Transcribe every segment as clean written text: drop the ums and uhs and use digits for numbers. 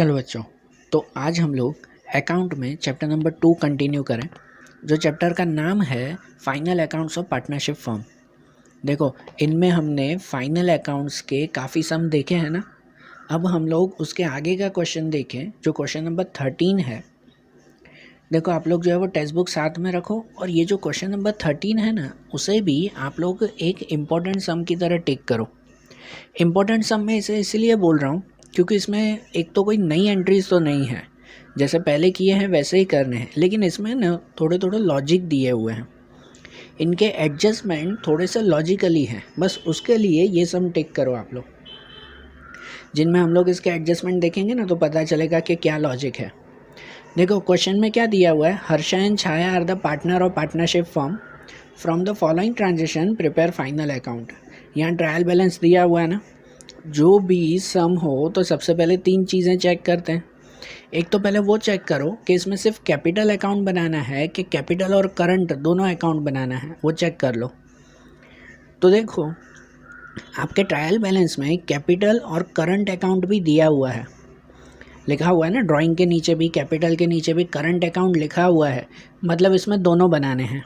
चलो बच्चों, तो आज हम लोग अकाउंट में चैप्टर नंबर 2 कंटिन्यू करें, जो चैप्टर का नाम है final accounts of partnership firm. देखो, इनमें हमने फाइनल अकाउंट्स के काफ़ी सम देखे हैं ना। अब हम लोग उसके आगे का क्वेश्चन देखें, जो क्वेश्चन नंबर 13 है। देखो, आप लोग जो है वो टेक्स्ट बुक साथ में रखो, और ये जो क्वेश्चन नंबर 13 है ना, उसे भी आप लोग एक इम्पॉर्टेंट सम की तरह टिक करो। इम्पॉर्टेंट सम में इसे इसलिए बोल रहा हूँ क्योंकि इसमें एक तो कोई नई एंट्रीज तो नहीं है, जैसे पहले किए हैं वैसे ही करने हैं, लेकिन इसमें ना थोड़े थोड़े लॉजिक दिए हुए हैं। इनके एडजस्टमेंट थोड़े से लॉजिकली हैं, बस उसके लिए ये सम टिक करो आप लोग। जिनमें हम लोग इसके एडजस्टमेंट देखेंगे ना, तो पता चलेगा कि क्या लॉजिक है। देखो, क्वेश्चन में क्या दिया हुआ है, Harsha and Chhaya are the partner of partnership firm, from the following transaction prepare final account. यहाँ ट्रायल बैलेंस दिया हुआ है ना। जो भी सम हो तो सबसे पहले 3 चीज़ें चेक करते हैं। एक तो पहले वो चेक करो कि इसमें सिर्फ कैपिटल अकाउंट बनाना है कि कैपिटल और करंट दोनों अकाउंट बनाना है, वो चेक कर लो। तो देखो, आपके ट्रायल बैलेंस में कैपिटल और करंट अकाउंट भी दिया हुआ है, लिखा हुआ है ना। ड्राइंग के नीचे भी कैपिटल के नीचे भी करंट अकाउंट लिखा हुआ है, मतलब इसमें दोनों बनाने हैं।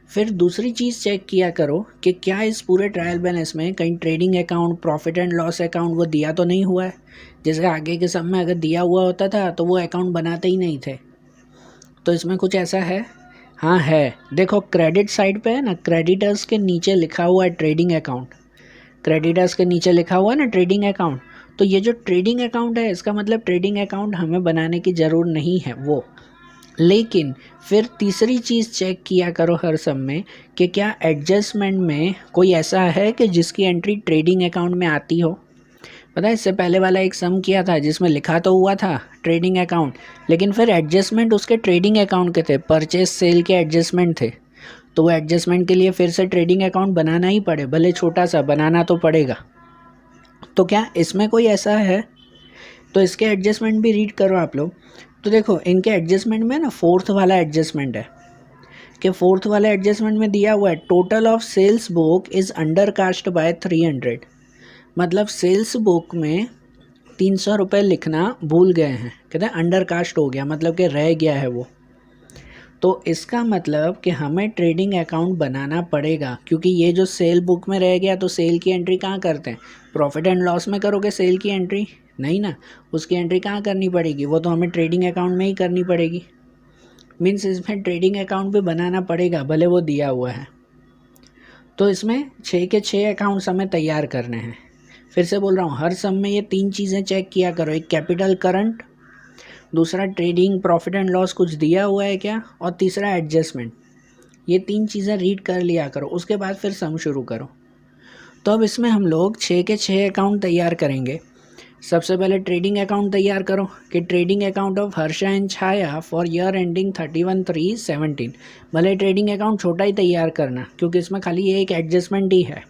फिर दूसरी चीज़ चेक किया करो कि क्या इस पूरे ट्रायल बैलेंस में कहीं trading account, profit and loss account वो दिया तो नहीं हुआ है। जैसे आगे के सब में अगर दिया हुआ होता था तो वो अकाउंट बनाते ही नहीं थे। तो इसमें कुछ ऐसा है? हाँ है। देखो, क्रेडिट साइड पे है ना, क्रेडिटर्स के नीचे लिखा हुआ है ट्रेडिंग अकाउंट। क्रेडिटर्स के नीचे लिखा हुआ है ना ट्रेडिंग अकाउंट। तो ये जो ट्रेडिंग अकाउंट है, इसका मतलब ट्रेडिंग अकाउंट हमें बनाने की ज़रूर नहीं है वो। लेकिन फिर तीसरी चीज़ चेक किया करो हर सम में कि क्या एडजस्टमेंट में कोई ऐसा है कि जिसकी एंट्री ट्रेडिंग अकाउंट में आती हो। पता है, इससे पहले वाला एक सम किया था जिसमें लिखा तो हुआ था ट्रेडिंग अकाउंट, लेकिन फिर एडजस्टमेंट उसके ट्रेडिंग अकाउंट के थे, परचेज सेल के एडजस्टमेंट थे। तो वो एडजस्टमेंट के लिए फिर से ट्रेडिंग अकाउंट बनाना ही पड़े, भले छोटा सा बनाना तो पड़ेगा। तो क्या इसमें कोई ऐसा है? तो इसके एडजस्टमेंट भी रीड करो आप लोग। तो देखो, इनके एडजस्टमेंट में ना 4th वाला एडजस्टमेंट है कि 4th वाला एडजस्टमेंट में दिया हुआ है total of sales book is undercast by 300। मतलब सेल्स बुक में 300 रुपये लिखना भूल गए हैं, कहते हैं अंडर कास्ट हो गया, मतलब कि रह गया है वो। तो इसका मतलब कि हमें ट्रेडिंग अकाउंट बनाना पड़ेगा, क्योंकि ये जो सेल बुक में रह गया तो सेल की एंट्री कहाँ करते हैं? प्रॉफिट एंड लॉस में करोगे सेल की एंट्री? नहीं ना, उसकी एंट्री कहाँ करनी पड़ेगी? वो तो हमें ट्रेडिंग अकाउंट में ही करनी पड़ेगी। मीन्स इसमें ट्रेडिंग अकाउंट भी बनाना पड़ेगा, भले वो दिया हुआ है। तो इसमें 6 के 6 अकाउंट्स हमें तैयार करने हैं। फिर से बोल रहा हूँ, हर सम में ये 3 चीज़ें चेक किया करो। एक कैपिटल करंट, दूसरा ट्रेडिंग प्रॉफिट एंड लॉस कुछ दिया हुआ है क्या, और तीसरा एडजस्टमेंट। ये 3 चीज़ें रीड कर लिया करो, उसके बाद फिर सम शुरू करो। तो अब इसमें हम लोग 6 के 6 अकाउंट तैयार करेंगे। सबसे पहले ट्रेडिंग अकाउंट तैयार करो कि trading account of Harsha and Chhaya for year ending 31/3/17। भले ट्रेडिंग अकाउंट छोटा ही तैयार करना, क्योंकि इसमें खाली ये एक एडजस्टमेंट ही है।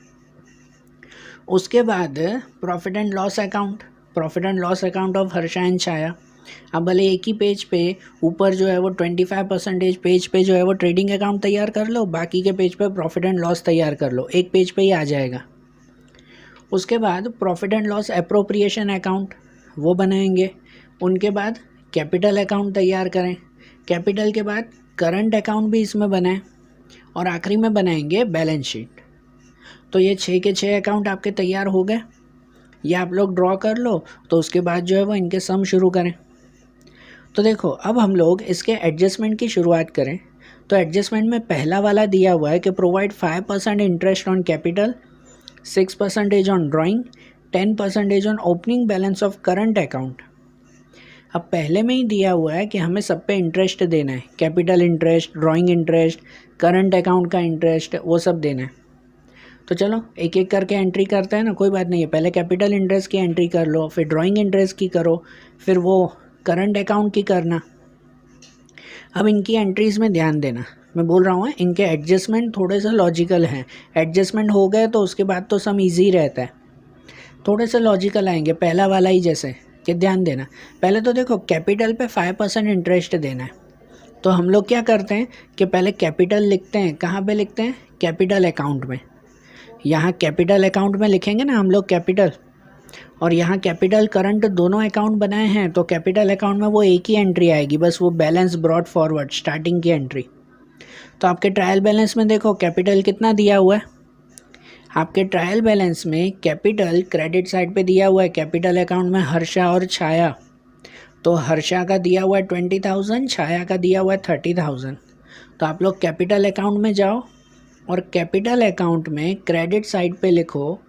उसके बाद profit and loss account, profit and loss account of Harsha and Chhaya. अब भले एक ही पेज पे ऊपर जो है वो 25% पेज पे जो है वो ट्रेडिंग अकाउंट तैयार कर लो, बाकी के पेज पे प्रॉफिट एंड लॉस तैयार कर लो, एक पेज पे ही आ जाएगा। उसके बाद profit and loss appropriation account वो बनाएंगे। उनके बाद कैपिटल अकाउंट तैयार करें। कैपिटल के बाद करंट अकाउंट भी इसमें बनाएं, और आखिरी में बनाएंगे बैलेंस शीट। तो ये 6 के 6 अकाउंट आपके तैयार हो गए। ये आप लोग ड्रॉ कर लो, तो उसके बाद जो है वो इनके सम शुरू करें। तो देखो, अब हम लोग इसके एडजस्टमेंट की शुरुआत करें। तो एडजस्टमेंट में पहला वाला दिया हुआ है कि provide 5% interest on capital, 6% on drawing, 10% on opening balance of current account. अब पहले में ही दिया हुआ है कि हमें सब पे इंटरेस्ट देना है, capital interest, drawing interest, current account का इंटरेस्ट, वो सब देना है। तो चलो एक एक करके एंट्री करते हैं ना, कोई बात नहीं है। पहले कैपिटल इंटरेस्ट की एंट्री कर लो, फिर ड्राइंग इंटरेस्ट की करो, फिर वो करंट अकाउंट की करना। अब इनकी एंट्रीज़ में ध्यान देना, मैं बोल रहा हूँ इनके एडजस्टमेंट थोड़े से लॉजिकल हैं। एडजस्टमेंट हो गए तो उसके बाद तो सम ईजी रहता है, थोड़े से लॉजिकल आएंगे, पहला वाला ही जैसे कि ध्यान देना। पहले तो देखो, कैपिटल पे 5% इंटरेस्ट देना है। तो हम लोग क्या करते हैं कि पहले कैपिटल लिखते हैं। कहाँ पे लिखते हैं? कैपिटल अकाउंट में। यहाँ कैपिटल अकाउंट में लिखेंगे ना हम लोग कैपिटल, और यहाँ कैपिटल करंट दोनों अकाउंट बनाए हैं, तो कैपिटल अकाउंट में वो एक ही एंट्री आएगी, बस वो बैलेंस ब्रॉट फॉरवर्ड स्टार्टिंग की एंट्री। तो आपके ट्रायल बैलेंस में देखो कैपिटल कितना दिया हुआ है, आपके ट्रायल बैलेंस में कैपिटल क्रेडिट साइड पे दिया हुआ है, कैपिटल अकाउंट में हर्षा और छाया। तो हर्षा का दिया हुआ है 20,000, छाया का दिया हुआ है 30,000। तो आप लोग कैपिटल अकाउंट में जाओ और कैपिटल अकाउंट में क्रेडिट साइड पे लिखो,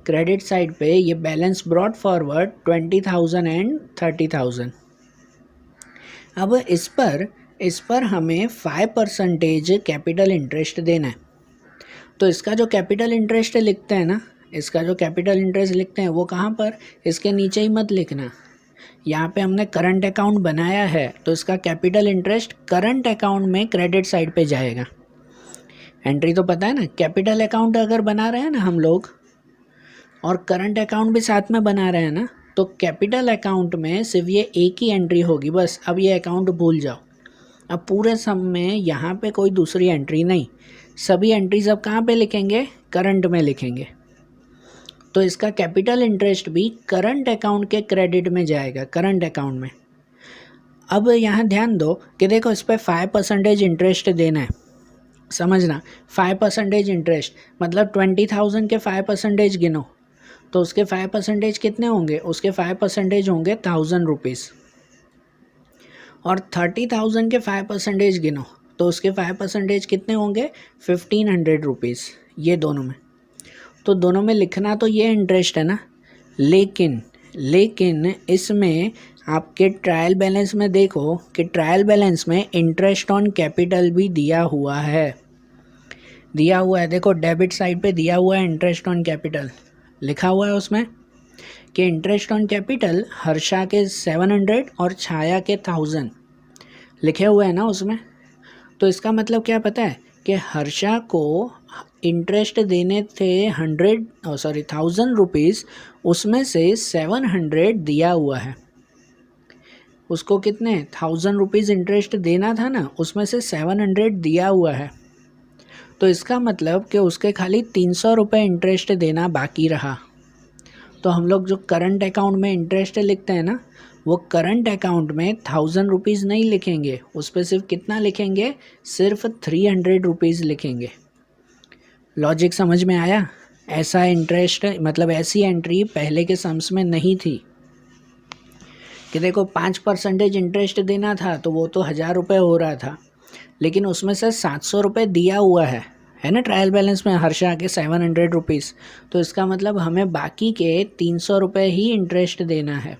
क्रेडिट साइड पे ये बैलेंस ब्रॉट फॉरवर्ड 20,000 एंड 30,000। अब इस पर हमें 5% कैपिटल इंटरेस्ट देना है। तो इसका जो कैपिटल इंटरेस्ट लिखते हैं ना, इसका जो कैपिटल इंटरेस्ट लिखते हैं वो कहाँ पर, इसके नीचे ही मत लिखना। यहाँ पे हमने करंट अकाउंट बनाया है, तो इसका कैपिटल इंटरेस्ट करंट अकाउंट में क्रेडिट साइड पे जाएगा। एंट्री तो पता है ना, कैपिटल अकाउंट अगर बना रहे हैं ना हम लोग और करंट अकाउंट भी साथ में बना रहे हैं ना, तो कैपिटल अकाउंट में सिर्फ ये एक ही एंट्री होगी बस। अब ये अकाउंट भूल जाओ। अब पूरे सम में यहाँ पे कोई दूसरी एंट्री नहीं, सभी एंट्रीज अब कहाँ पे लिखेंगे, करंट में लिखेंगे। तो इसका कैपिटल इंटरेस्ट भी करंट अकाउंट के क्रेडिट में जाएगा, करंट अकाउंट में। अब यहाँ ध्यान दो कि देखो इस पर 5% इंटरेस्ट देना है, समझना। 5% इंटरेस्ट मतलब 20,000 के 5% गिनो, तो उसके 5% कितने होंगे, उसके 5% होंगे 1,000 रुपीज़। और 30,000 के 5% गिनो, तो उसके 5% कितने होंगे, 1,500 रुपीज़। ये दोनों में, तो दोनों में लिखना तो ये इंटरेस्ट है ना, लेकिन इसमें आपके ट्रायल बैलेंस में देखो कि ट्रायल बैलेंस में इंटरेस्ट ऑन कैपिटल भी दिया हुआ है, देखो डेबिट साइड पे दिया हुआ है इंटरेस्ट ऑन कैपिटल, लिखा हुआ है उसमें कि इंटरेस्ट ऑन कैपिटल हर्षा के 700 और छाया के 1,000 लिखे हुए हैं ना उसमें। तो इसका मतलब क्या पता है कि हर्षा को इंटरेस्ट देने थे 1,000 रुपीज़, उसमें से 700 दिया हुआ है। उसको कितने 1,000 रुपीज़ इंटरेस्ट देना था ना, उसमें से 700 दिया हुआ है। तो इसका मतलब कि उसके खाली 300 रुपये इंटरेस्ट देना बाकी रहा। तो हम लोग जो करंट अकाउंट में इंटरेस्ट लिखते हैं ना, वो करंट अकाउंट में 1,000 रुपीज़ नहीं लिखेंगे, उस पर सिर्फ कितना लिखेंगे, सिर्फ 300 रुपीज़ लिखेंगे। लॉजिक समझ में आया? ऐसा इंटरेस्ट मतलब ऐसी एंट्री पहले के सम्स में नहीं थी कि देखो 5% इंटरेस्ट देना था, तो वो तो 1,000 रुपये हो रहा था, लेकिन उसमें से 700 रुपये दिया हुआ है ना ट्रायल बैलेंस में हर्षा के 700 रुपीज़। तो इसका मतलब हमें बाकी के 300 रुपये ही इंटरेस्ट देना है।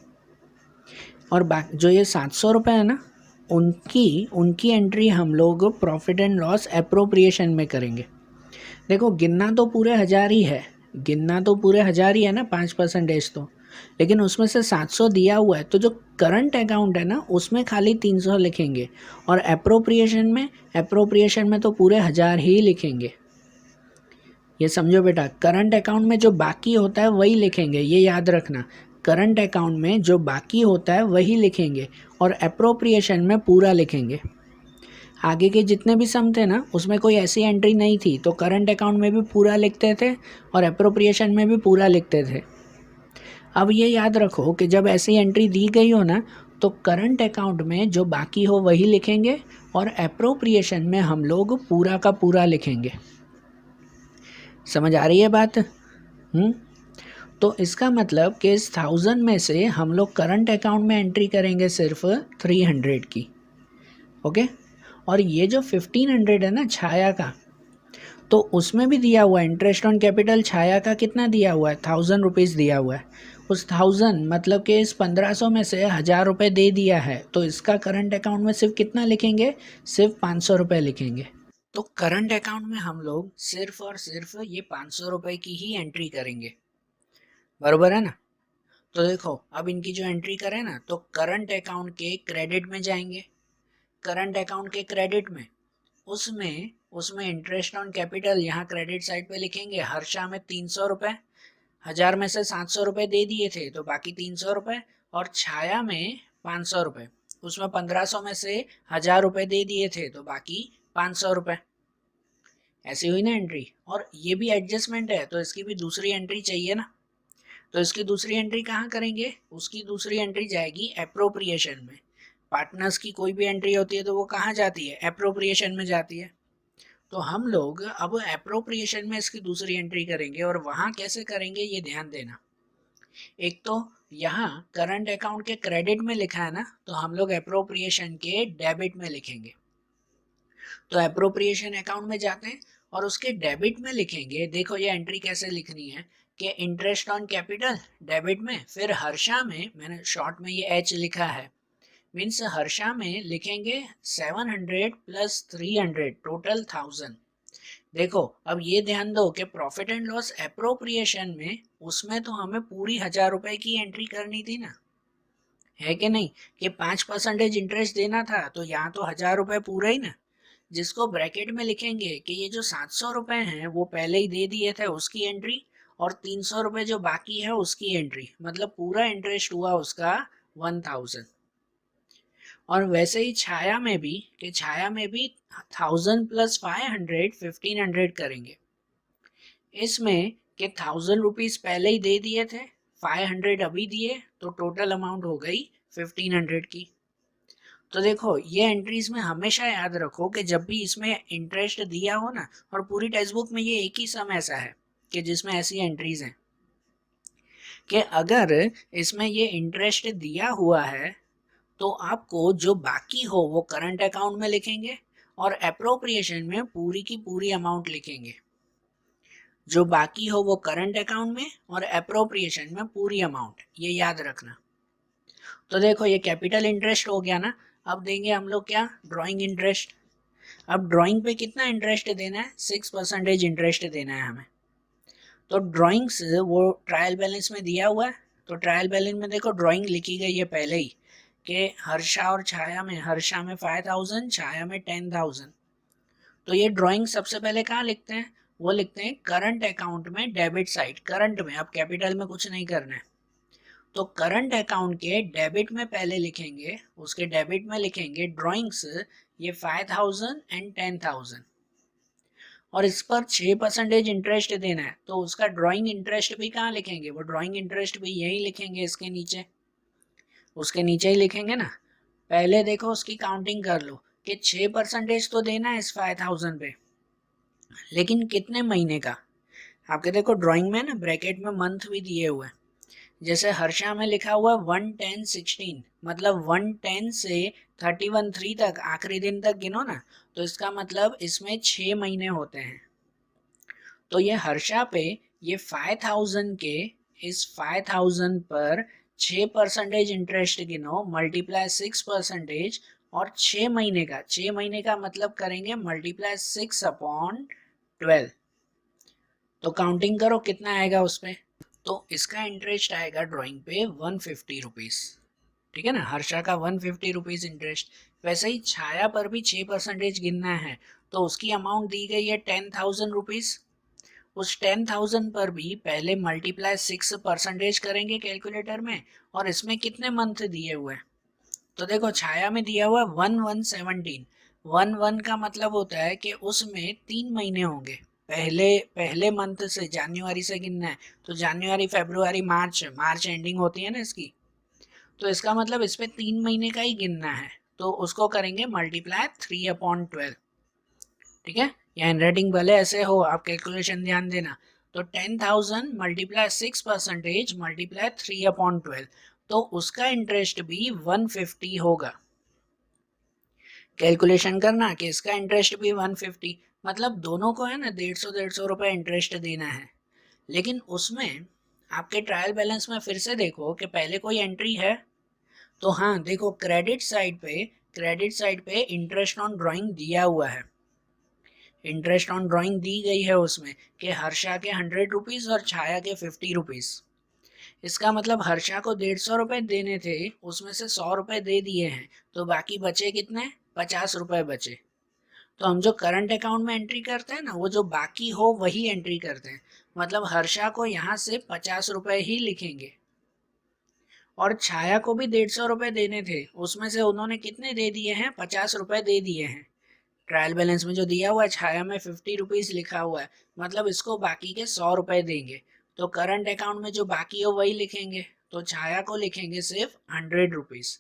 और जो ये 700 रुपये है ना, उनकी एंट्री हम लोग प्रॉफिट एंड लॉस एप्रोप्रिएशन में करेंगे। देखो गिनना तो पूरे 1,000 ही है, ना 5% तो, लेकिन उसमें से 700 दिया हुआ है, तो जो करंट अकाउंट है ना उसमें खाली 300 लिखेंगे, और एप्रोप्रिएशन में तो पूरे 1,000 ही लिखेंगे। ये समझो बेटा, करंट अकाउंट में जो बाकी होता है वही लिखेंगे, ये याद रखना। करंट अकाउंट में जो बाकी होता है वही लिखेंगे और एप्रोप्रिएशन में पूरा लिखेंगे। आगे के जितने भी सम थे ना, उसमें कोई ऐसी एंट्री नहीं थी, तो करंट अकाउंट में भी पूरा लिखते थे और एप्रोप्रिएशन में भी पूरा लिखते थे। अब ये याद रखो कि जब ऐसी एंट्री दी गई हो ना, तो करंट अकाउंट में जो बाकी हो वही लिखेंगे और एप्रोप्रिएशन में हम लोग पूरा का पूरा लिखेंगे। समझ आ रही है बात? तो इसका मतलब कि इस 1,000 में से हम लोग करंट अकाउंट में एंट्री करेंगे सिर्फ 300 की, ओके। और ये जो 1,500 है ना छाया का, तो उसमें भी दिया हुआ है इंटरेस्ट ऑन कैपिटल। छाया का कितना दिया हुआ है, 1,000 रुपीज़ दिया हुआ है। उस 1,000 मतलब कि इस 1,500 में से 1,000 रुपये दे दिया है, तो इसका करंट अकाउंट में सिर्फ कितना लिखेंगे, सिर्फ 500 रुपये लिखेंगे। तो करंट अकाउंट में हम लोग सिर्फ और सिर्फ ये 500 रुपये की ही एंट्री करेंगे, बराबर है ना। तो देखो अब इनकी जो एंट्री करें ना, तो करंट अकाउंट के क्रेडिट में जाएंगे, करंट अकाउंट के क्रेडिट में उसमें इंटरेस्ट ऑन कैपिटल यहाँ क्रेडिट साइड पे लिखेंगे। हर्षा में 300 रुपये, 1,000 में से 700 रुपये दे दिए थे, तो बाकी 300 रुपये। और छाया में 500 रुपये, उसमें 1,500 में से 1,000 रुपये दे दिए थे, तो बाकी 500 रुपये। ऐसी हुई ना एंट्री। और ये भी एडजस्टमेंट है, तो इसकी भी दूसरी एंट्री चाहिए ना। तो इसकी दूसरी एंट्री कहाँ करेंगे, उसकी दूसरी एंट्री जाएगी एप्रोप्रिएशन में। पार्टनर्स की कोई भी एंट्री होती है तो वो कहाँ जाती है, एप्रोप्रिएशन में जाती है। तो हम लोग अब एप्रोप्रिएशन में इसकी दूसरी एंट्री करेंगे, और वहाँ कैसे करेंगे ये ध्यान देना। एक तो यहाँ करंट अकाउंट के क्रेडिट में लिखा है ना, तो हम लोग एप्रोप्रिएशन के डेबिट में लिखेंगे। तो एप्रोप्रिएशन अकाउंट में जाते हैं और उसके डेबिट में लिखेंगे। देखो ये एंट्री कैसे लिखनी है कि इंटरेस्ट ऑन कैपिटल डेबिट में, फिर हर्षा में, मैंने शॉर्ट में ये एच लिखा है, मीन्स हर्षा में लिखेंगे 700 प्लस 300 टोटल 1000। देखो अब ये ध्यान दो कि प्रॉफिट एंड लॉस एप्रोप्रिएशन में उसमें तो हमें पूरी 1000 रुपए की एंट्री करनी थी ना, है कि नहीं, कि 5% इंटरेस्ट देना था, तो यहाँ तो 1000 रुपए पूरा ही ना। जिसको ब्रैकेट में लिखेंगे कि ये जो 700 रुपए हैं वो पहले ही दे दिए थे, उसकी एंट्री, और 300 रुपए जो बाकी है उसकी एंट्री, मतलब पूरा इंटरेस्ट हुआ उसका 1000। और वैसे ही छाया में भी, कि छाया में भी 1000 प्लस 500 1500 करेंगे। इसमें कि 1000 रुपीज पहले ही दे दिए थे, 500 अभी दिए, तो टोटल अमाउंट हो गई 1500 की। तो देखो ये एंट्रीज में हमेशा याद रखो कि जब भी इसमें इंटरेस्ट दिया हो ना, और पूरी टेक्स्ट बुक में ये एक ही सम ऐसा है कि जिसमें ऐसी एंट्रीज हैं कि अगर इसमें ये इंटरेस्ट दिया हुआ है तो आपको जो बाकी हो वो करंट अकाउंट में लिखेंगे, और एप्रोप्रिएशन में पूरी की पूरी अमाउंट लिखेंगे। जो बाकी हो वो करंट अकाउंट में, और एप्रोप्रिएशन में पूरी अमाउंट, ये याद रखना। तो देखो ये कैपिटल इंटरेस्ट हो गया ना। अब देंगे हम लोग क्या, ड्राइंग इंटरेस्ट। अब ड्राइंग पे कितना इंटरेस्ट देना है, 6% इंटरेस्ट देना है हमें। तो ड्राइंग्स वो ट्रायल बैलेंस में दिया हुआ है, तो ट्रायल बैलेंस में देखो ड्राइंग लिखी गई है पहले ही कि हर्षा और छाया में, हर्षा में 5000, छाया में 10000। तो ये ड्राइंग सबसे पहले कहाँ लिखते हैं, वो लिखते हैं करंट अकाउंट में, डेबिट साइड, करंट में। अब कैपिटल में कुछ नहीं करना है, तो करंट अकाउंट के डेबिट में पहले लिखेंगे, उसके डेबिट में लिखेंगे ड्राइंग्स ये 5000 एंड 10000, और इस पर 6% इंटरेस्ट देना है, तो उसका ड्राइंग इंटरेस्ट भी कहाँ लिखेंगे, वो ड्राइंग इंटरेस्ट भी यही लिखेंगे, इसके नीचे, उसके नीचे ही लिखेंगे ना। पहले देखो उसकी काउंटिंग कर लो कि 6% तो देना है इस 5000 पे, लेकिन कितने महीने का। आपके देखो ड्राइंग में ना ब्रैकेट में मंथ भी दिए हुए हैं। जैसे हर्षा में लिखा हुआ 1-10-16, मतलब 1-10 से 31-3 तक, आखिरी दिन तक गिनो ना, तो इसका मतलब इसमें 6 महीने होते हैं। तो ये हर्षा पे ये 5000 के, इस 5000 पर 6% इंटरेस्ट गिनो, मल्टीप्लाई 6%, और 6 महीने का, 6 महीने का मतलब करेंगे मल्टीप्लाई 6/12। तो काउंटिंग करो कितना आएगा उस पे। तो इसका इंटरेस्ट आएगा ड्राइंग पे 150 रुपीज, ठीक है ना, हर्षा का 150 रुपीज इंटरेस्ट। वैसे ही छाया पर भी 6% गिनना है, तो उसकी अमाउंट दी गई है 10,000 रुपीज। उस 10,000 पर भी पहले मल्टीप्लाई 6% करेंगे कैलकुलेटर में, और इसमें कितने मंथ दिए हुए हैं। तो देखो छाया में दिया हुआ 1-1-17, 1-1 का मतलब होता है कि उसमें 3 महीने होंगे। पहले मंथ से, जनवरी से गिनना है, तो जनवरी, फरवरी, मार्च, मार्च एंडिंग होती है ना इसकी, तो इसका मतलब इस पे 3 महीने का ही गिनना है, तो उसको करेंगे मल्टीप्लाई 3/12, ठीक है। या हैंड राइटिंग भले ऐसे हो, आप कैलकुलेशन ध्यान देना। तो 10,000 मल्टीप्लाई 6% मल्टीप्लाई 3/12, तो उसका इंटरेस्ट भी 150 होगा। कैलकुलेशन करना कि इसका इंटरेस्ट भी 150, मतलब दोनों को है ना 150 रुपए इंटरेस्ट देना है। लेकिन उसमें आपके ट्रायल बैलेंस में फिर से देखो कि पहले कोई एंट्री है, तो हाँ देखो क्रेडिट साइड पे इंटरेस्ट ऑन ड्राइंग दिया हुआ है, इंटरेस्ट ऑन ड्राइंग दी गई है उसमें कि हर्षा के 100 रुपीज और छाया के 50 रुपीज। इसका मतलब हर्षा को 150 रुपए देने थे, उसमें से 100 रुपए दे दिए हैं, तो बाकी बचे कितने, 50 रुपए बचे। तो हम जो करंट अकाउंट में एंट्री करते हैं ना, वो जो बाकी हो वही एंट्री करते हैं, मतलब हर्षा को यहाँ से 50 रुपए ही लिखेंगे। और छाया को भी 150 रुपए देने थे, उसमें से उन्होंने कितने दे दिए हैं, 50 रुपए दे दिए हैं। ट्रायल बैलेंस में जो दिया हुआ है छाया में 50 रुपीज लिखा हुआ है, मतलब इसको बाकी के 100 रुपए देंगे। तो करंट अकाउंट में जो बाकी हो वही लिखेंगे, तो छाया को लिखेंगे सिर्फ 100 रुपीज।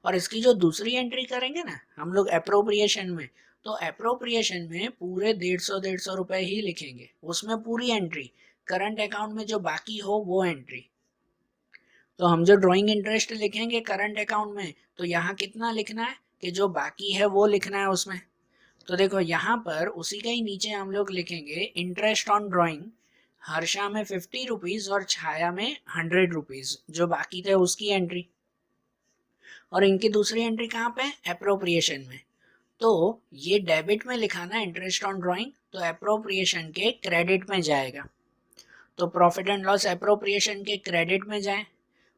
और इसकी जो दूसरी एंट्री करेंगे ना हम लोग अप्रोप्रिएशन में, तो अप्रोप्रिएशन में पूरे 150 रुपए ही लिखेंगे, उसमें पूरी एंट्री, करंट अकाउंट में जो बाकी हो वो एंट्री। तो हम जो ड्राइंग इंटरेस्ट लिखेंगे करंट अकाउंट में, तो यहाँ कितना लिखना है कि जो बाकी है वो लिखना है उसमें। तो देखो यहाँ पर उसी का ही नीचे हम लोग लिखेंगे इंटरेस्ट ऑन ड्राइंग, हर्षा में 50 रुपीज और छाया में 100 रुपीज, जो बाकी थे उसकी एंट्री। और इनकी दूसरी एंट्री कहाँ पे, अप्रोप्रिएशन में। तो ये डेबिट में लिखाना इंटरेस्ट ऑन ड्राइंग, तो अप्रोप्रिएशन के क्रेडिट में जाएगा। तो प्रॉफिट एंड लॉस अप्रोप्रिएशन के क्रेडिट में जाए,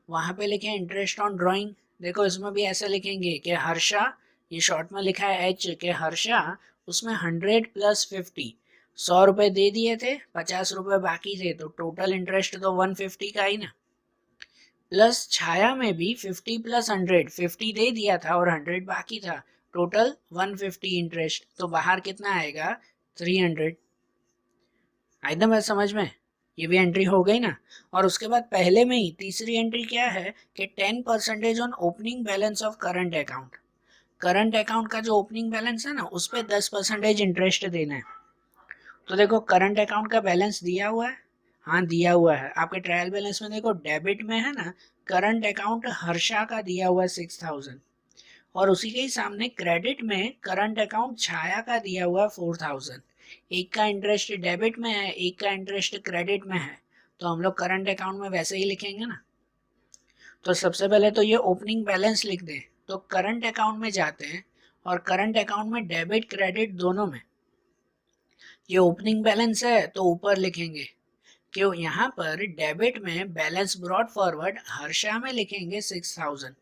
वहां पे लिखें इंटरेस्ट ऑन ड्राइंग। देखो इसमें भी ऐसे लिखेंगे कि हर्षा, ये शॉर्ट में लिखा है एच, के हर्षा उसमें 100 प्लस 50, 100 रुपए दे दिए थे, 50 रुपए बाकी थे, तो टोटल इंटरेस्ट तो 150 का ही ना। प्लस छाया में भी 50 प्लस 100, 50 दे दिया था और 100 बाकी था, टोटल 150 इंटरेस्ट, तो बाहर कितना आएगा 300। एकदम है समझ में, ये भी एंट्री हो गई ना। और उसके बाद पहले में ही तीसरी एंट्री क्या है कि 10% on opening balance of current account. Current account का जो ओपनिंग बैलेंस है ना उस पर 10% इंटरेस्ट देना है। तो देखो करंट अकाउंट का बैलेंस दिया हुआ है, हाँ दिया हुआ है, आपके ट्रायल बैलेंस में देखो डेबिट में है ना, करंट अकाउंट हर्षा का दिया हुआ है 6000, और उसी के ही सामने क्रेडिट में करंट अकाउंट छाया का दिया हुआ है 4000। एक का इंटरेस्ट डेबिट में है, एक का इंटरेस्ट क्रेडिट में है, तो हम लोग करंट अकाउंट में वैसे ही लिखेंगे ना। तो सबसे पहले तो ये ओपनिंग बैलेंस लिख दें, तो करंट अकाउंट में जाते हैं और करंट अकाउंट में डेबिट क्रेडिट दोनों में, ये ओपनिंग बैलेंस है तो ऊपर लिखेंगे कि यहाँ पर डेबिट में बैलेंस ब्रॉट फॉरवर्ड हर्षा में लिखेंगे 6000,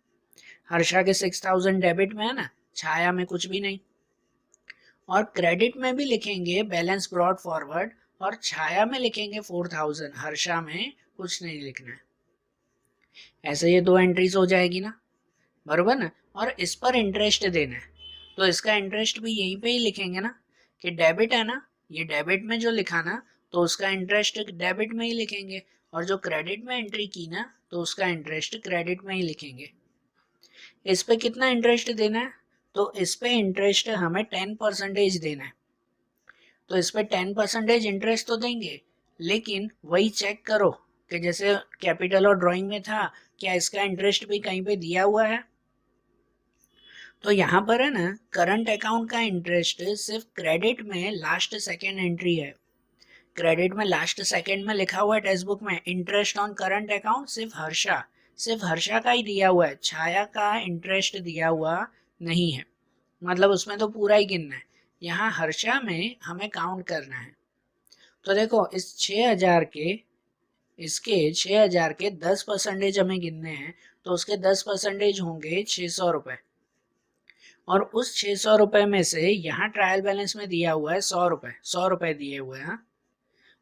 हर्षा के 6000 डेबिट में है ना, छाया में कुछ भी नहीं। और क्रेडिट में भी लिखेंगे बैलेंस ब्रॉट फॉरवर्ड, और छाया में लिखेंगे 4000, हर्षा में कुछ नहीं लिखना है। ऐसे ये दो एंट्रीज हो जाएगी ना, बरोबर ना। और इस पर इंटरेस्ट देना है, तो इसका इंटरेस्ट भी यहीं पे ही लिखेंगे ना, कि डेबिट है ना, ये डेबिट में जो लिखा ना तो उसका इंटरेस्ट डेबिट में ही लिखेंगे, और जो क्रेडिट में एंट्री की ना तो उसका इंटरेस्ट क्रेडिट में ही लिखेंगे। इस पे कितना इंटरेस्ट देना है, तो इस पे इंटरेस्ट हमें 10% देना है। तो इस पे 10% इंटरेस्ट तो देंगे, लेकिन वही चेक करो कि जैसे कैपिटल और ड्राइंग में था, क्या इसका इंटरेस्ट भी कहीं पे दिया हुआ है। तो यहाँ पर है ना करंट अकाउंट का इंटरेस्ट सिर्फ क्रेडिट में लास्ट सेकेंड एंट्री है। क्रेडिट में लास्ट सेकेंड में लिखा हुआ है टेक्स्ट बुक में इंटरेस्ट ऑन करंट अकाउंट सिर्फ हर्षा का ही दिया हुआ है, छाया का इंटरेस्ट दिया हुआ नहीं है, मतलब उसमें तो पूरा ही गिनना है। यहाँ हर्षा में हमें काउंट करना है। तो देखो इस 6000 के, इसके 6000 के 10% हमें गिनने हैं, तो उसके 10% होंगे 600 रुपए। और उस 600 रुपए में से यहाँ ट्रायल बैलेंस में दिया हुआ है 100 रुपए, 100 रुपए दिए हुए हैं।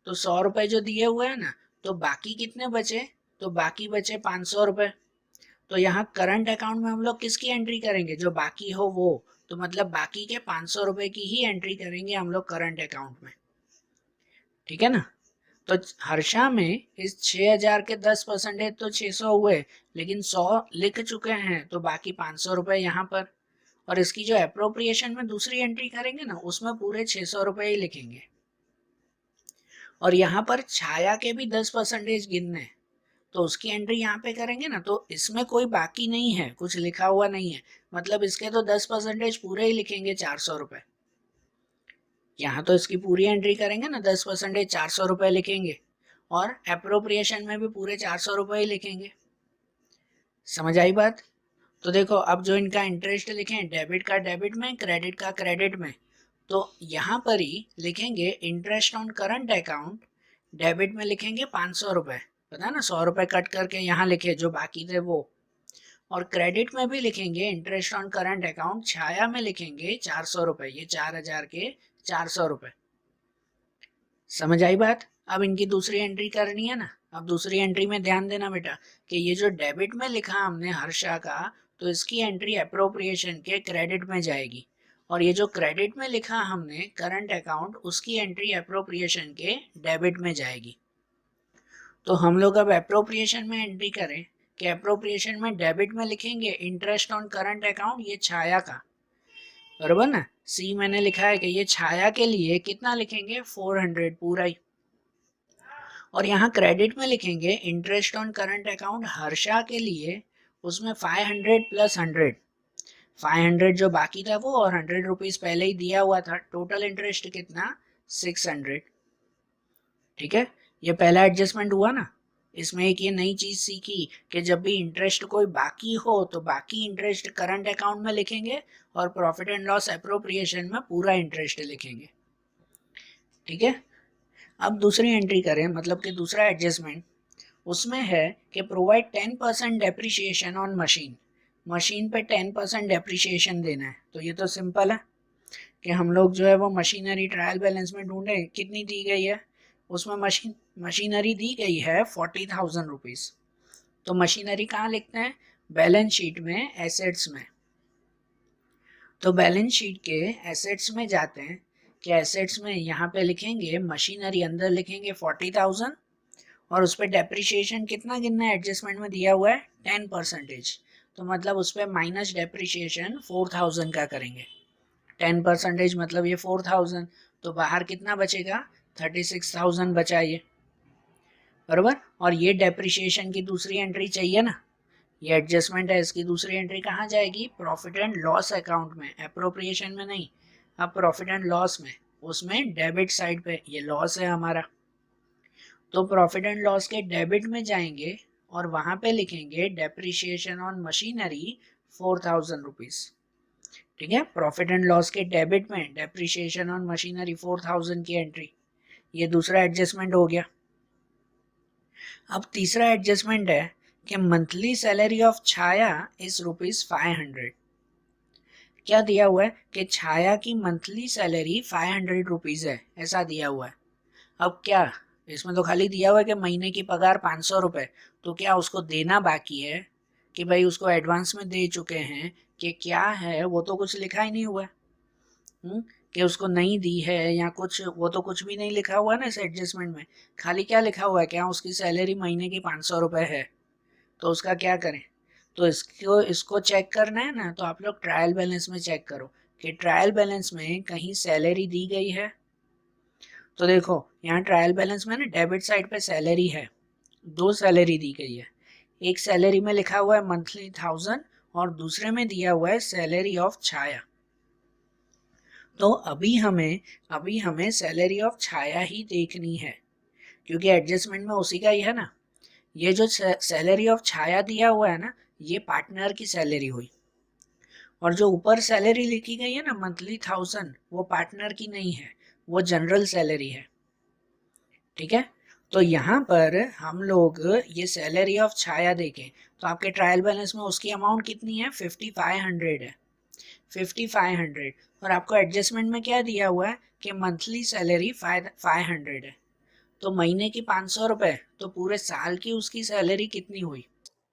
तो 100 रुपए जो दिए हुए हैं ना, तो बाकी कितने बचे, तो बाकी बचे 500 रुपए। तो यहाँ करंट अकाउंट में हम लोग किसकी एंट्री करेंगे, जो बाकी हो वो, तो मतलब बाकी के 500 रुपए की ही एंट्री करेंगे हम लोग करंट अकाउंट में, ठीक है ना। तो हर्षा में इस 6000 के 10% तो 600 हुए, लेकिन 100 लिख चुके हैं, तो बाकी 500 रुपए यहाँ पर। और इसकी जो अप्रोप्रिएशन में दूसरी एंट्री करेंगे ना उसमें पूरे 600 रुपए ही लिखेंगे। और यहाँ पर छाया के भी 10% गिनने, तो उसकी एंट्री यहाँ पे करेंगे ना, तो इसमें कोई बाकी नहीं है, कुछ लिखा हुआ नहीं है, मतलब इसके तो 10% पूरे ही लिखेंगे 400 रुपए। यहाँ तो इसकी पूरी एंट्री करेंगे ना, 10% 400 रुपए लिखेंगे, और अप्रोप्रिएशन में भी पूरे 400 रुपए ही लिखेंगे। समझ आई बात। तो देखो अब जो इनका इंटरेस्ट लिखे हैं, डेबिट का डेबिट में, क्रेडिट का क्रेडिट में, तो यहाँ पर ही लिखेंगे interest on current account, debit में लिखेंगे 500 रुपए, पता ना 100 रुपए कट करके यहाँ लिखे जो बाकी थे वो। और क्रेडिट में भी लिखेंगे इंटरेस्ट ऑन करंट अकाउंट, छाया में लिखेंगे 400 रुपए, ये 4000 के 400 रुपए। समझ आई बात। अब इनकी दूसरी एंट्री करनी है ना, अब दूसरी एंट्री में ध्यान देना बेटा कि ये जो डेबिट में लिखा हमने हर्षा का, तो इसकी एंट्री अप्रोप्रिएशन के क्रेडिट में जाएगी, और ये जो क्रेडिट में लिखा हमने करंट अकाउंट, उसकी एंट्री अप्रोप्रिएशन के डेबिट में जाएगी। तो हम लोग अब अप्रोप्रिएशन में एंट्री करें कि अप्रोप्रिएशन में डेबिट में लिखेंगे इंटरेस्ट ऑन करंट अकाउंट, ये छाया का, बराबर ना। सी मैंने लिखा है कि ये छाया के लिए कितना लिखेंगे 400 पूरा ही, और यहाँ क्रेडिट में लिखेंगे interest on current account Harsha के लिए, उसमें 500 प्लस 100, 500 जो बाकी था वो और 100 रुपीज पहले ही दिया हुआ था, टोटल इंटरेस्ट कितना 600। ठीक है, ये पहला एडजस्टमेंट हुआ ना। इसमें एक ये नई चीज सीखी कि जब भी इंटरेस्ट कोई बाकी हो तो बाकी इंटरेस्ट करंट अकाउंट में लिखेंगे और प्रॉफिट एंड लॉस अप्रोप्रिएशन में पूरा इंटरेस्ट लिखेंगे। ठीक है, अब दूसरी एंट्री करें, मतलब कि दूसरा एडजस्टमेंट, उसमें है कि provide 10% depreciation on machine, machine पे 10% डेप्रिसिएशन देना है। तो ये तो सिंपल है कि हम लोग जो है वो मशीनरी ट्रायल बैलेंस में ढूंढे कितनी दी गई है, उसमें मशीनरी दी गई है 40,000 रुपीज़। तो मशीनरी कहाँ लिखते हैं, बैलेंस शीट में एसेट्स में। तो बैलेंस शीट के एसेट्स में जाते हैं कि एसेट्स में यहाँ पे लिखेंगे मशीनरी, अंदर लिखेंगे 40,000 और उस पर डेप्रिसिएशन कितना गिनना है, एडजस्टमेंट में दिया हुआ है 10%। तो मतलब उस पर माइनस डेप्रिसिएशन 4,000 का करेंगे, 10% मतलब ये 4,000, तो बाहर कितना बचेगा 36,000 बचा ये, बराबर। और ये डेप्रिसिएशन की दूसरी एंट्री चाहिए ना, ये एडजस्टमेंट है, इसकी दूसरी एंट्री कहाँ जाएगी, प्रॉफिट एंड लॉस अकाउंट में, अप्रोप्रिएशन में नहीं, अब प्रॉफिट एंड लॉस में, उसमें डेबिट साइड पे ये लॉस है हमारा। तो प्रॉफिट एंड लॉस के डेबिट में जाएंगे और वहां पे लिखेंगे डेप्रिसिएशन ऑन मशीनरी 4,000 रुपीज। ठीक है, प्रॉफिट एंड लॉस के डेबिट में डेप्रिसिएशन ऑन मशीनरी 4,000 की एंट्री, ये दूसरा एडजस्टमेंट हो गया। अब तीसरा एडजस्टमेंट है कि monthly salary of Chhaya is ₹500। क्या दिया हुआ है कि छाया की मंथली सैलरी 500 रुपीज है, ऐसा दिया हुआ है। अब क्या, इसमें तो खाली दिया हुआ है कि महीने की पगार 500 रुपये, तो क्या उसको देना बाकी है कि भाई उसको एडवांस में दे चुके हैं कि क्या है, वो तो कुछ लिखा ही नहीं हुआ है। कि उसको नहीं दी है या कुछ, वो तो कुछ भी नहीं लिखा हुआ ना इस एडजस्टमेंट में। खाली क्या लिखा हुआ है, क्या उसकी सैलरी महीने की 500 रुपये है, तो उसका क्या करें। तो इसको इसको चेक करना है ना, तो आप लोग ट्रायल बैलेंस में चेक करो कि ट्रायल बैलेंस में कहीं सैलरी दी गई है। तो देखो यहाँ ट्रायल बैलेंस में ना डेबिट साइड पे सैलरी है, 2 सैलरी दी गई है। एक सैलरी में लिखा हुआ है मंथली 1000 और दूसरे में दिया हुआ है सैलरी ऑफ छाया। तो अभी हमें सैलरी ऑफ छाया ही देखनी है, क्योंकि एडजस्टमेंट में उसी का ही है ना। ये जो सैलरी ऑफ छाया दिया हुआ है ना, ये पार्टनर की सैलरी हुई, और जो ऊपर सैलरी लिखी गई है ना मंथली 1000, वो पार्टनर की नहीं है, वो जनरल सैलरी है। ठीक है, तो यहाँ पर हम लोग ये सैलरी ऑफ छाया देखें तो आपके ट्रायल बैलेंस में उसकी अमाउंट कितनी है, 5500 है, 5500। और आपको एडजस्टमेंट में क्या दिया हुआ है कि मंथली सैलरी 500 है, तो महीने की 500 रुपये, तो पूरे साल की उसकी सैलरी कितनी हुई।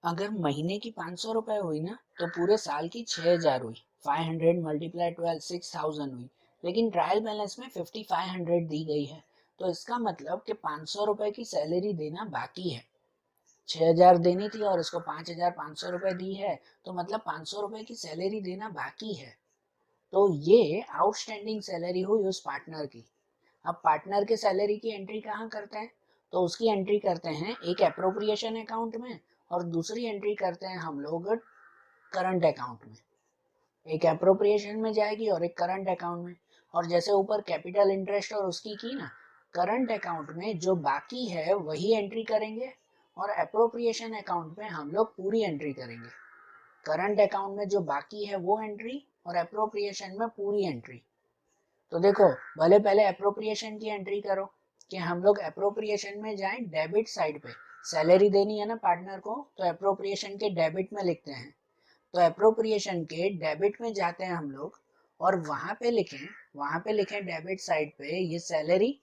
अगर महीने की 500 रुपये हुई ना, तो पूरे साल की 6,000 हुई, 500 मल्टीप्लाई 12 6,000 हुई। लेकिन ट्रायल बैलेंस में 5500 दी गई है, तो इसका मतलब कि 500 रुपये की सैलरी देना बाकी है। 6,000 देनी थी और इसको 5,500 रुपये दी है, तो मतलब 500 रुपये की सैलरी देना बाकी है। तो ये आउटस्टैंडिंग सैलरी हुई उस पार्टनर की। अब पार्टनर के सैलरी की एंट्री कहाँ करते हैं, तो उसकी एंट्री करते हैं एक एप्रोप्रिएशन अकाउंट में और दूसरी एंट्री करते हैं हम लोग करंट अकाउंट में। एक एप्रोप्रिएशन में जाएगी और एक करंट अकाउंट में। और जैसे ऊपर कैपिटल इंटरेस्ट और उसकी की ना, करंट अकाउंट में जो बाकी है वही एंट्री करेंगे और एप्रोप्रिएशन अकाउंट में हम लोग पूरी एंट्री करेंगे। करंट अकाउंट में जो बाकी है वो एंट्री और एप्रोप्रिएशन में पूरी एंट्री। तो देखो, भले पहले अप्रोप्रिएशन की एंट्री करो कि हम लोग अप्रोप्रिएशन में जाएं, डेबिट साइड पे सैलरी देनी है ना पार्टनर को, तो अप्रोप्रिएशन के डेबिट में लिखते हैं। तो अप्रोप्रिएशन के डेबिट में जाते हैं हम लोग और वहां पे लिखें डेबिट साइड पे ये सैलरी,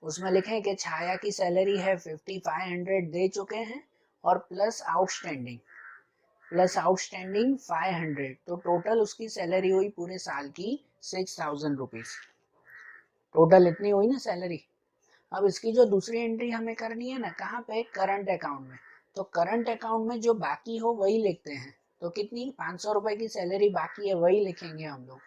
उसमें लिखें कि छाया की सैलरी है 5500 दे चुके हैं और प्लस आउटस्टैंडिंग 500, तो टोटल उसकी सैलरी हुई पूरे साल की 6,000 रुपीज। टोटल इतनी हुई ना सैलरी। अब इसकी जो दूसरी एंट्री हमें करनी है ना, कहाँ पे, करंट अकाउंट में। तो करंट अकाउंट में जो बाकी हो वही लिखते हैं। तो कितनी, 500 रुपए की सैलरी बाकी है, वही लिखेंगे हम लोग।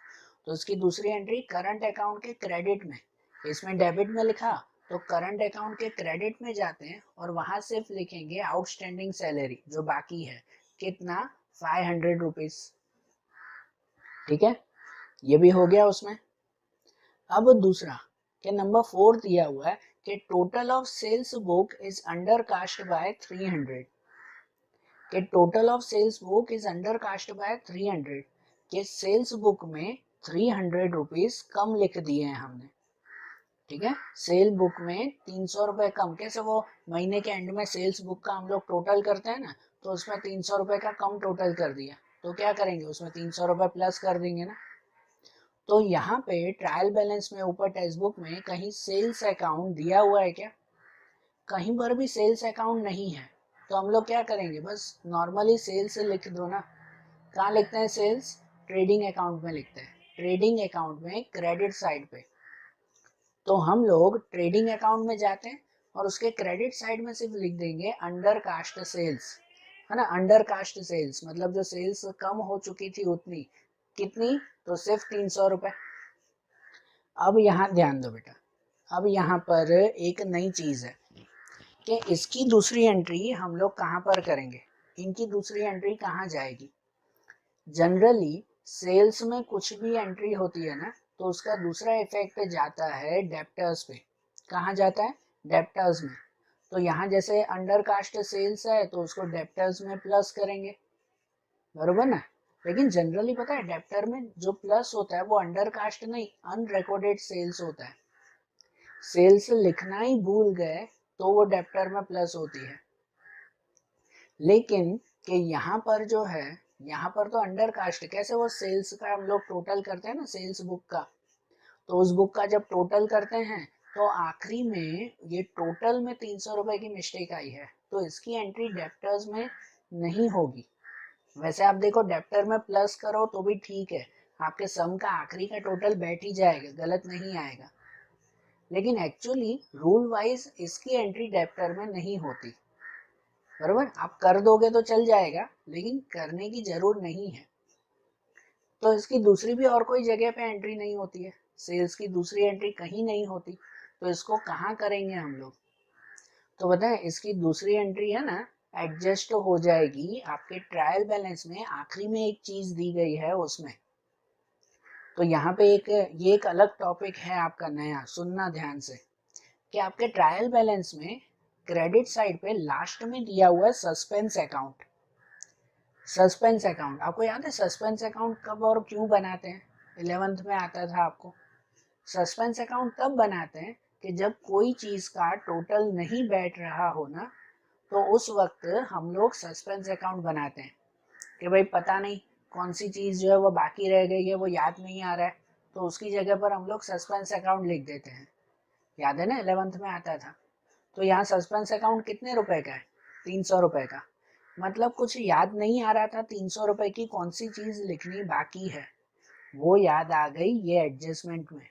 तो इसकी दूसरी एंट्री करंट अकाउंट के क्रेडिट में, इसमें डेबिट में लिखा, तो करंट अकाउंट के क्रेडिट में जाते हैं और वहां सिर्फ लिखेंगे आउटस्टैंडिंग सैलरी जो बाकी है, कितना, 500 रुपीज। ठीक है, ये भी हो गया उसमें। अब दूसरा के नंबर 4 दिया हुआ है कि total of sales book is undercast by 300, कि total of sales book is undercast by 300, कि सेल्स बुक में 300 रुपीज कम लिख दिए हैं हमने। ठीक है, सेल बुक में 300 रुपए कम। कैसे, वो महीने के एंड में सेल्स बुक का हम लोग टोटल करते हैं ना, तो उसमें 300 रुपए का कम टोटल कर दिया, तो क्या करेंगे, उसमें 300 रुपए प्लस कर देंगे ना। तो यहाँ पे ट्रायल बैलेंस में ऊपर टेक्स्ट बुक में कहीं सेल्स अकाउंट दिया हुआ है क्या, कहीं पर भी सेल्स अकाउंट नहीं है। तो हम लोग क्या करेंगे, बस नॉर्मली सेल्स लिख दो ना। कहाँ लिखते हैं सेल्स, ट्रेडिंग अकाउंट में लिखते हैं, ट्रेडिंग अकाउंट में क्रेडिट साइड पे। तो हम लोग ट्रेडिंग अकाउंट में जाते हैं और उसके क्रेडिट साइड में सिर्फ लिख देंगे अंडर कास्ट सेल्स, है ना। अंडर कास्ट सेल्स मतलब जो सेल्स कम हो चुकी थी उतनी, कितनी, तो सिर्फ 300 रुपए। अब यहाँ ध्यान दो बेटा, अब यहाँ पर एक नई चीज है कि इसकी दूसरी एंट्री हम लोग कहाँ पर करेंगे, इनकी दूसरी एंट्री कहाँ जाएगी। जनरली सेल्स में कुछ भी एंट्री होती है ना, तो उसका दूसरा इफेक्ट जाता है डेप्टर्स पे। कहाँ जाता है, डेप्टर्स में। तो यहाँ जैसे अंडर कास्ट सेल्स है तो उसको डेप्टर्स में प्लस करेंगे, बरोबर ना। लेकिन जनरली पता है डेप्टर में जो प्लस होता है वो अंडर कास्ट नहीं, अनरिकॉर्डेड सेल्स होता है। सेल्स लिखना ही भूल गए तो वो डेप्टर में प्लस होती है। लेकिन कि यहाँ पर जो है, यहाँ पर तो अंडर कास्ट, कैसे, वो सेल्स का हम लोग टोटल करते हैं ना सेल्स बुक का, तो उस बुक का जब टोटल करते हैं तो आखिरी में ये टोटल में 300 रुपए की मिस्टेक आई है, तो इसकी एंट्री डेप्टर्स में नहीं होगी। वैसे आप देखो डेप्टर में प्लस करो तो भी ठीक है, आपके सम का आखिरी का टोटल बैठ ही जाएगा, गलत नहीं आएगा। लेकिन एक्चुअली रूल वाइज इसकी एंट्री डेप्टर में नहीं होती, बरोबर। आप कर दोगे तो चल जाएगा, लेकिन करने की जरूरत नहीं है। तो इसकी दूसरी भी और कोई जगह पे एंट्री नहीं होती है, सेल्स की दूसरी एंट्री कहीं नहीं होती, तो इसको कहाँ करेंगे हम लोग। तो बताएं, इसकी दूसरी एंट्री है ना, एडजस्ट हो जाएगी आपके ट्रायल बैलेंस में, आखिरी में एक चीज दी गई है उसमें। तो यहाँ पे ये एक अलग टॉपिक है आपका नया, सुनना ध्यान से, कि आपके ट्रायल बैलेंस में क्रेडिट साइड पे लास्ट में दिया हुआ है सस्पेंस अकाउंट। सस्पेंस अकाउंट आपको याद है, सस्पेंस अकाउंट कब और क्यों बनाते हैं, 11th में आता था आपको। सस्पेंस अकाउंट तब बनाते हैं कि जब कोई चीज का टोटल नहीं बैठ रहा हो ना, तो उस वक्त हम लोग सस्पेंस अकाउंट बनाते हैं कि भाई पता नहीं कौन सी चीज जो है वो बाकी रह गई है, वो याद नहीं आ रहा है, तो उसकी जगह पर हम लोग सस्पेंस अकाउंट लिख देते हैं। याद है ना, 11th में आता था। तो यहाँ सस्पेंस अकाउंट कितने रुपए का है, 300 रुपए का। मतलब कुछ याद नहीं आ रहा था, 300 रुपए की कौन सी चीज लिखनी बाकी है, वो याद आ गई ये एडजस्टमेंट में।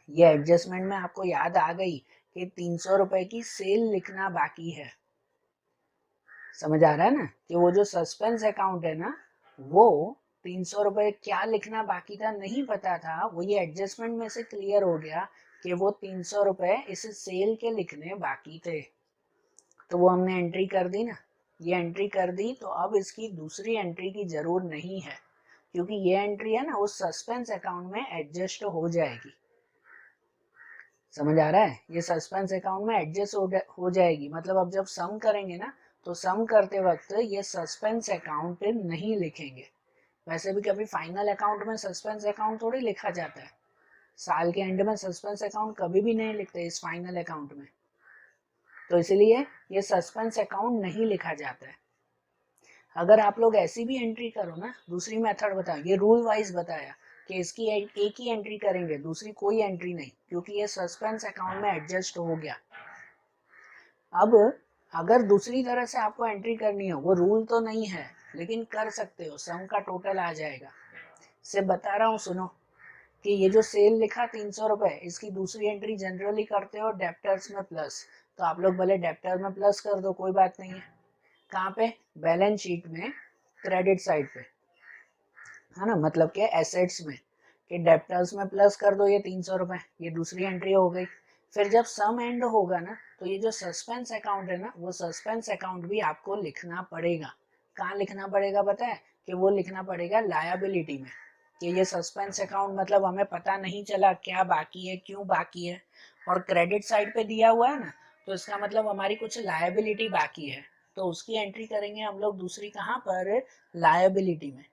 ये एडजस्टमेंट में आपको याद आ गई कि 300 रुपए की सेल लिखना बाकी है। समझ आ रहा है ना, कि वो जो सस्पेंस अकाउंट है ना, वो 300 रुपए क्या लिखना बाकी था नहीं पता था, वो ये एडजस्टमेंट में से क्लियर हो गया कि वो 300 रुपए इस सेल के लिखने बाकी थे। तो वो हमने एंट्री कर दी ना, ये एंट्री कर दी, तो अब इसकी दूसरी एंट्री की जरूरत नहीं है, क्योंकि ये एंट्री है ना उस सस्पेंस अकाउंट में एडजस्ट हो जाएगी। समझ आ रहा है, ये सस्पेंस अकाउंट में एडजस्ट हो जाएगी। मतलब अब जब सम करेंगे ना, तो सम करते वक्त ये सस्पेंस अकाउंट नहीं लिखेंगे। वैसे भी कभी फाइनल अकाउंट में सस्पेंस अकाउंट थोड़ी लिखा जाता है, साल के एंड में सस्पेंस अकाउंट कभी भी नहीं लिखते इस फाइनल अकाउंट में। तो इसलिए ये सस्पेंस अकाउंट नहीं लिखा जाता है। अगर आप लोग ऐसी भी एंट्री करो ना, दूसरी मेथड बताया, ये रूल वाइज बताया कि इसकी एक ही एंट्री करेंगे, दूसरी कोई एंट्री नहीं, क्योंकि ये सस्पेंस अकाउंट में एडजस्ट हो गया। अब अगर दूसरी तरह से आपको एंट्री करनी हो, वो रूल तो नहीं है लेकिन कर सकते हो, सम का टोटल आ जाएगा। से बता रहा हूँ सुनो, कि ये जो सेल लिखा 300 रुपए, इसकी दूसरी एंट्री जनरली करते हो डेप्टर्स में प्लस, तो आप लोग भले डेप्टर में प्लस कर दो, कोई बात नहीं है। कहाँ पे? बैलेंस शीट में क्रेडिट साइड पे, है ना, मतलब कि एसेट्स में, कि डेप्टर्स में प्लस कर दो ये 300 रुपए, ये दूसरी एंट्री हो गई। फिर जब सम एंड होगा ना, तो ये जो सस्पेंस अकाउंट है ना, वो सस्पेंस अकाउंट भी आपको लिखना पड़ेगा। कहाँ लिखना पड़ेगा पता है? कि वो लिखना पड़ेगा लायबिलिटी में, कि ये सस्पेंस अकाउंट मतलब हमें पता नहीं चला क्या बाकी है, क्यों बाकी है, और क्रेडिट साइड पे दिया हुआ है ना, तो इसका मतलब हमारी कुछ लायबिलिटी बाकी है, तो उसकी एंट्री करेंगे हम लोग दूसरी, कहाँ पर? लायबिलिटी में।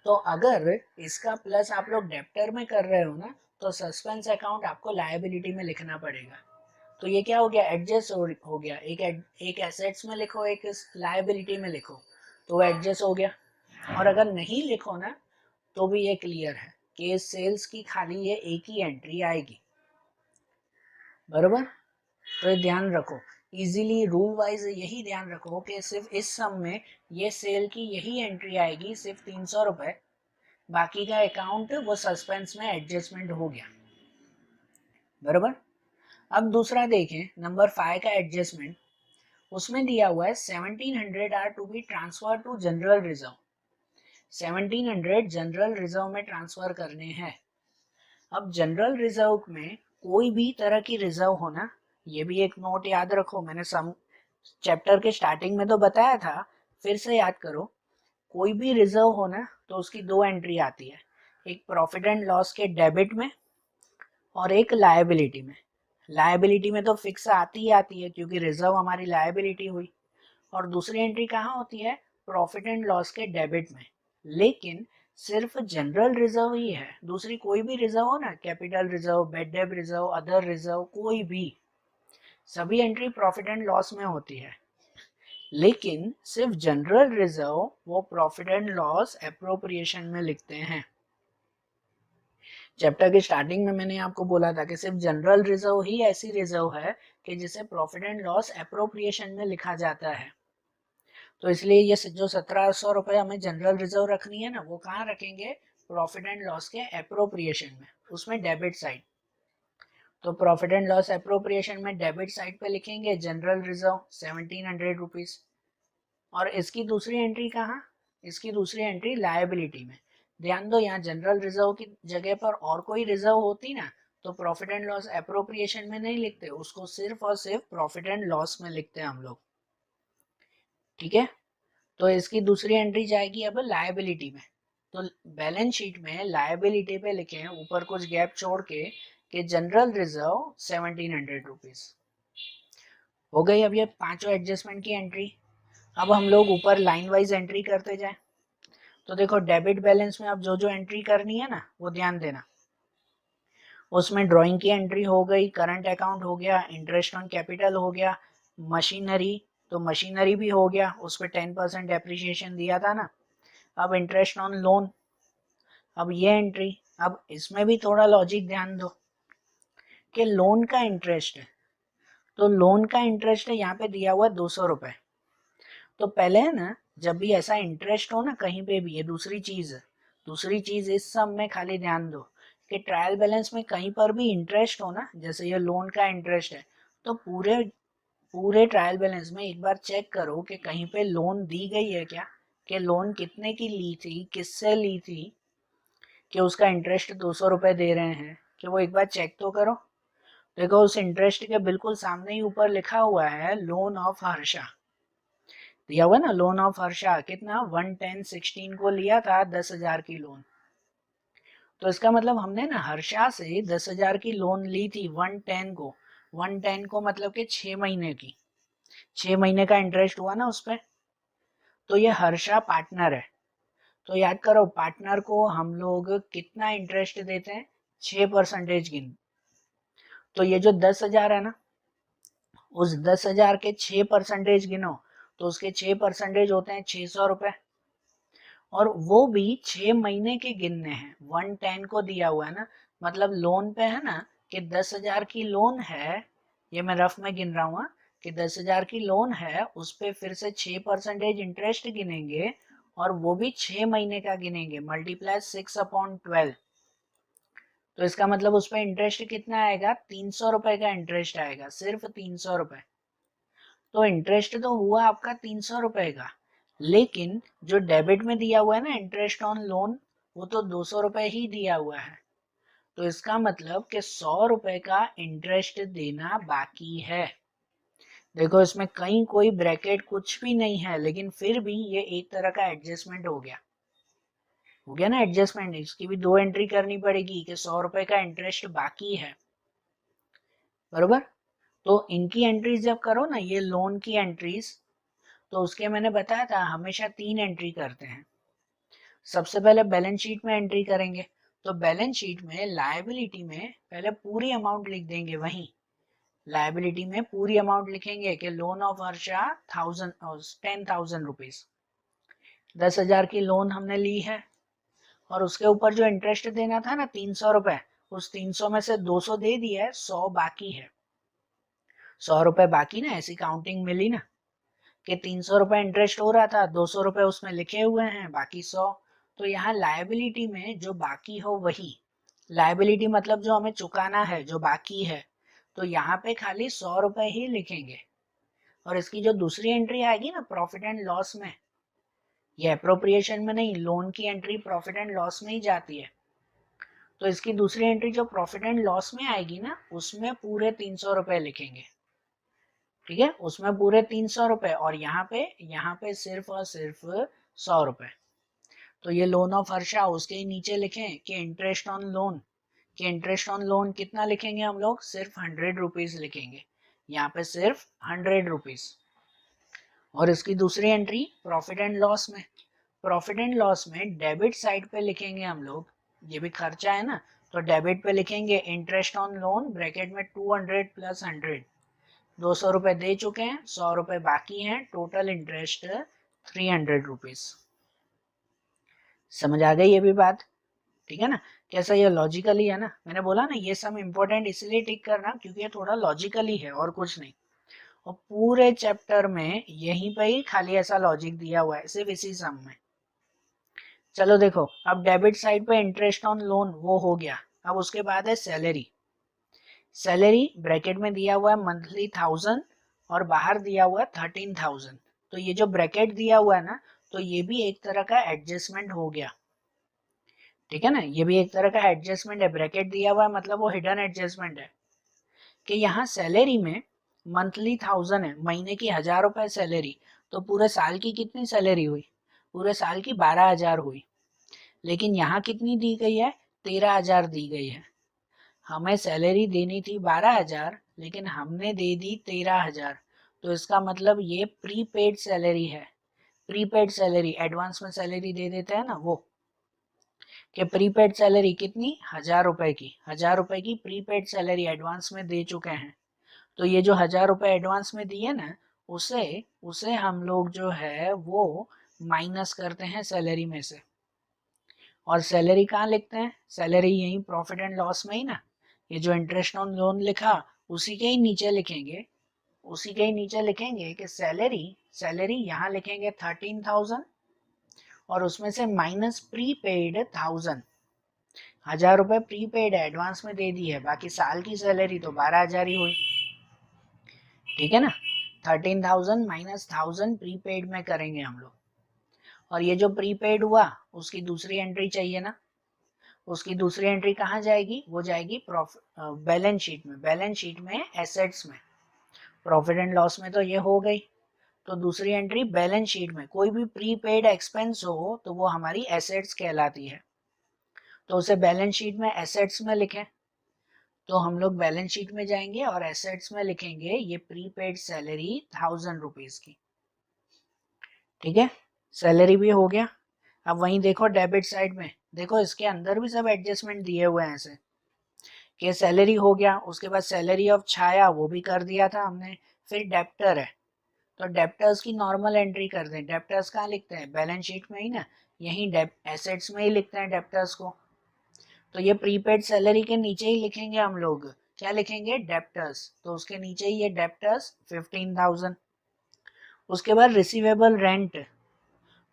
तो अगर इसका प्लस आप लोग डेप्टर में कर रहे हो ना, तो सस्पेंस अकाउंट आपको लायबिलिटी में लिखना पड़ेगा। तो ये क्या हो गया? एडजस्ट हो गया, एक एसेट्स में लिखो, एक लायबिलिटी में लिखो, तो वो एडजस्ट हो गया। और अगर नहीं लिखो ना, तो भी ये क्लियर है कि सेल्स की खाली ये एक ही एंट्री आएगी, बरोबर। तो ये ध्यान रखो, इजीली रूल वाइज यही ध्यान रखो कि सिर्फ इस सम में ये सेल की यही एंट्री आएगी, सिर्फ 300 रुपए, बाकी का अकाउंट वो सस्पेंस में एडजस्टमेंट हो गया, बरोबर। अब दूसरा देखें, नंबर 5 का एडजस्टमेंट, उसमें दिया हुआ है 1700 are to be transfer to general reserve. 1700 general reserve में ट्रांसफर करने हैं। अब जनरल रिजर्व में कोई भी तरह की रिजर्व होना, ये भी एक नोट याद रखो, मैंने सम चैप्टर के स्टार्टिंग में तो बताया था, फिर से याद करो। कोई भी रिजर्व होना तो उसकी दो एंट्री आती है, एक प्रॉफिट एंड लॉस के डेबिट में और एक लायबिलिटी में। लायबिलिटी में तो फिक्स आती ही आती है क्योंकि रिजर्व हमारी लायबिलिटी हुई, और दूसरी एंट्री कहाँ होती है? प्रॉफिट एंड लॉस के डेबिट में। लेकिन सिर्फ जनरल रिजर्व ही है, दूसरी कोई भी रिजर्व हो ना, capital reserve, bad debt reserve, other reserve, कोई भी, सभी एंट्री प्रॉफिट एंड लॉस में होती है। लेकिन सिर्फ जनरल रिजर्व वो प्रॉफिट एंड लॉस एप्रोप्रिएशन में लिखते हैं। चैप्टर के स्टार्टिंग में मैंने आपको बोला था कि सिर्फ जनरल रिजर्व ही ऐसी रिजर्व है कि जिसे प्रॉफिट एंड लॉस एप्रोप्रिएशन में लिखा जाता है। तो इसलिए ये जो 1700 रुपए हमें जनरल रिजर्व रखनी है ना, वो कहाँ रखेंगे? प्रॉफिट एंड लॉस के एप्रोप्रिएशन में, उसमें डेबिट साइड। तो प्रॉफिट एंड लॉस एप्रोप्रिएशन में डेबिट साइड पे लिखेंगे जनरल रिजर्व 1700 रुपीज, और इसकी दूसरी एंट्री कहाँ? इसकी दूसरी एंट्री लायबिलिटी में। ध्यान दो, यहाँ जनरल रिजर्व की जगह पर और कोई रिजर्व होती ना, तो प्रॉफिट एंड लॉस एप्रोप्रिएशन में नहीं लिखते, उसको सिर्फ और सिर्फ प्रॉफिट एंड लॉस में लिखते हैं हम लोग, ठीक है। तो इसकी दूसरी एंट्री जाएगी अब लायबिलिटी में। तो बैलेंस शीट में लायबिलिटी पे लिखे हैं ऊपर कुछ गैप छोड़ के कि जनरल रिजर्व 1700 रुपीज हो गई। अब ये पांचों एडजस्टमेंट की एंट्री। अब हम लोग ऊपर लाइन वाइज एंट्री करते जाए। तो देखो, डेबिट बैलेंस में अब जो जो एंट्री करनी है ना, वो ध्यान देना। उसमें ड्राइंग की एंट्री हो गई, करंट अकाउंट हो गया, इंटरेस्ट ऑन कैपिटल हो गया, मशीनरी, तो मशीनरी भी हो गया, उस पर 10% डेप्रिसिएशन दिया था ना। अब इंटरेस्ट ऑन लोन, अब ये एंट्री। अब इसमें भी थोड़ा लॉजिक ध्यान दो कि लोन का इंटरेस्ट है, तो लोन का इंटरेस्ट है यहाँ पे दिया हुआ 200 रुपए। तो पहले है ना, जब भी ऐसा इंटरेस्ट हो ना कहीं पे भी, ये दूसरी चीज है, दूसरी चीज इस सब में खाली ध्यान दो कि ट्रायल बैलेंस में कहीं पर भी इंटरेस्ट हो ना, जैसे ये लोन का इंटरेस्ट है, तो पूरे पूरे ट्रायल बैलेंस में एक बार चेक करो कि कहीं पे लोन दी गई है क्या, कि लोन कितने की ली थी, किससे ली थी, कि उसका इंटरेस्ट 200 रुपए दे रहे हैं, कि वो एक बार चेक तो करो। देखो, उस इंटरेस्ट के बिल्कुल सामने ही ऊपर लिखा हुआ है लोन ऑफ हर्षा, दिया हुआ ना, लोन ऑफ हर्षा कितना 110/16 को लिया था 10,000 की लोन। तो इसका मतलब हमने ना हर्षा से 10,000 की लोन ली थी 110 को मतलब कि 6 महीने की, 6 महीने का इंटरेस्ट हुआ ना उस पर। तो ये हर्षा पार्टनर है, तो याद करो पार्टनर को हम लोग कितना इंटरेस्ट देते हैं? 6% गिन। तो ये जो 10,000 है ना, उस 10,000 के 6% गिनो, तो उसके 6% होते हैं 600 रुपए, और वो भी 6 महीने के गिनने हैं। 110 को दिया हुआ है ना, मतलब लोन पे है ना कि 10,000 की लोन है, ये मैं रफ में गिन रहा हूँ कि 10,000 की लोन है, उस पे फिर से 6% इंटरेस्ट गिनेंगे, और वो भी 6 महीने का गिनेंगे, मल्टीप्लाई 6/12। तो इसका मतलब उस पर इंटरेस्ट कितना आएगा, 300 रुपए का इंटरेस्ट आएगा, सिर्फ 300 रुपए। तो इंटरेस्ट तो हुआ आपका 300 रुपए का, लेकिन जो डेबिट में दिया हुआ है ना इंटरेस्ट ऑन लोन, वो तो 200 रुपए ही दिया हुआ है। तो इसका मतलब कि 100 रुपए का इंटरेस्ट देना बाकी है। देखो इसमें कहीं कोई ब्रैकेट कुछ भी नहीं है, लेकिन फिर भी ये एक तरह का एडजस्टमेंट हो गया ना एडजस्टमेंट। इसकी भी दो एंट्री करनी पड़ेगी कि 100 रुपए का इंटरेस्ट बाकी है, बरोबर। तो इनकी एंट्रीज जब करो ना, ये लोन की एंट्रीज, तो उसके मैंने बताया था हमेशा 3 एंट्री करते हैं। सबसे पहले बैलेंस शीट में एंट्री करेंगे, तो बैलेंस शीट में लायबिलिटी में पहले पूरी अमाउंट लिख देंगे। वहीं लायबिलिटी में पूरी अमाउंट लिखेंगे कि लोन ऑफ हर्षा 10,000 रुपीज, 10,000 की लोन हमने ली है, और उसके ऊपर जो इंटरेस्ट देना था ना 300 रुपए, उस 300 में से 200 दे दिया है, 100 बाकी है। 100 रुपए बाकी ना, ऐसी काउंटिंग मिली ना कि 300 रुपए इंटरेस्ट हो रहा था, 200 रुपए उसमें लिखे हुए हैं, बाकी 100। तो यहाँ लायबिलिटी में जो बाकी हो वही, लायबिलिटी मतलब जो हमें चुकाना है, जो बाकी है, तो यहाँ पे खाली 100 रुपए ही लिखेंगे। और इसकी जो दूसरी एंट्री आएगी ना प्रॉफिट एंड लॉस में, ये अप्रोप्रिएशन में नहीं, लोन की एंट्री प्रॉफिट एंड लॉस में ही जाती है। तो इसकी दूसरी एंट्री जो प्रॉफिट एंड लॉस में आएगी ना, उसमें पूरे 300 रुपए लिखेंगे, ठीक है, उसमें पूरे 300 रुपए। और यहाँ पे सिर्फ और सिर्फ 100 रुपए। तो ये लोन ऑफ हर्षा, उसके ही नीचे लिखें कि इंटरेस्ट ऑन लोन, कि इंटरेस्ट ऑन लोन कितना लिखेंगे हम लोग, सिर्फ 100 रुपीज लिखेंगे, यहाँ पे सिर्फ 100 रुपीज। और इसकी दूसरी एंट्री प्रॉफिट एंड लॉस में, प्रॉफिट एंड लॉस में डेबिट साइड पे लिखेंगे हम लोग, ये भी खर्चा है ना, तो डेबिट पे लिखेंगे इंटरेस्ट ऑन लोन ब्रैकेट में 200 प्लस 100, 200 रुपए दे चुके हैं, 100 रुपए बाकी हैं, टोटल इंटरेस्ट 300 रुपीज। समझ आ गई ये भी बात, ठीक है ना। कैसा ये लॉजिकली है ना, मैंने बोला ना ये सब इंपॉर्टेंट इसलिए टिक करना क्योंकि ये थोड़ा लॉजिकली है और कुछ नहीं। और पूरे चैप्टर में यहीं पे ही खाली ऐसा लॉजिक दिया हुआ है, सिर्फ इसी सम में। चलो देखो, अब डेबिट साइड पे इंटरेस्ट ऑन लोन वो हो गया। अब उसके बाद है सैलरी। सैलरी ब्रैकेट में दिया हुआ है मंथली 1000 और बाहर दिया हुआ है 13,000। तो ये जो ब्रैकेट दिया हुआ है ना, तो ये भी एक तरह का एडजस्टमेंट हो गया, ठीक है ना। ये भी एक तरह का एडजस्टमेंट है, ब्रैकेट दिया हुआ है मतलब वो हिडन एडजस्टमेंट है कि यहाँ सैलरी में मंथली 1000 है, महीने की 1000 रुपए सैलरी, तो पूरे साल की कितनी सैलरी हुई, पूरे साल की 12,000 हुई। लेकिन यहाँ कितनी दी गई है, 13,000 दी गई है। हमें सैलरी देनी थी 12,000, लेकिन हमने दे दी 13,000। तो इसका मतलब ये प्रीपेड सैलरी है। प्रीपेड सैलरी, एडवांस में सैलरी दे देते हैं ना वो, कि प्रीपेड सैलरी कितनी, 1000 रुपए की, 1000 रुपए की प्रीपेड सैलरी एडवांस में दे चुके हैं। तो ये जो 1000 रुपए एडवांस में दिए ना, उसे उसे हम लोग जो है वो माइनस करते हैं सैलरी में से। और सैलरी कहाँ लिखते हैं, सैलरी यही प्रॉफिट एंड लॉस में ही ना, ये जो इंटरेस्ट ऑन लोन लिखा उसी के ही नीचे लिखेंगे, उसी के ही नीचे लिखेंगे कि सैलरी, सैलरी यहाँ लिखेंगे 13,000 और उसमें से माइनस प्रीपेड 1000, 1000 रुपए प्रीपेड एडवांस में दे दी है, बाकी साल की सैलरी तो 12,000 ही हुई, ठीक है ना। 13,000 माइनस 1000 प्रीपेड में करेंगे हम लोग। और ये जो प्रीपेड हुआ उसकी दूसरी एंट्री चाहिए ना, उसकी दूसरी एंट्री कहाँ जाएगी, वो जाएगी बैलेंस शीट में, बैलेंस शीट में एसेट्स में। प्रॉफिट एंड लॉस में तो ये हो गई, तो दूसरी एंट्री बैलेंस शीट में कोई भी प्रीपेड एक्सपेंस हो तो वो हमारी एसेट्स कहलाती है, तो उसे बैलेंस शीट में एसेट्स में लिखें। तो हम लोग बैलेंस शीट में जाएंगे और एसेट्स में लिखेंगे ये प्रीपेड सैलरी 1000 रुपीज की, ठीक है। सैलरी भी हो गया। अब वहीं देखो डेबिट साइड में, देखो इसके अंदर भी सब एडजस्टमेंट दिए हुए हैं ऐसे कि सैलरी हो गया, उसके बाद सैलरी ऑफ छाया वो भी कर दिया था हमने। फिर डेप्टर है, तो डेप्टर्स की नॉर्मल एंट्री कर दें। डेप्टर्स कहाँ लिखते हैं, बैलेंस शीट में ही ना, यही एसेट्स में ही लिखते हैं डेप्टर्स को। तो ये प्रीपेड सैलरी के नीचे ही लिखेंगे हम लोग, क्या लिखेंगे, डेप्टर्स, तो उसके नीचे ही ये डेप्टर्स 15,000। उसके बाद रिसीवेबल रेंट,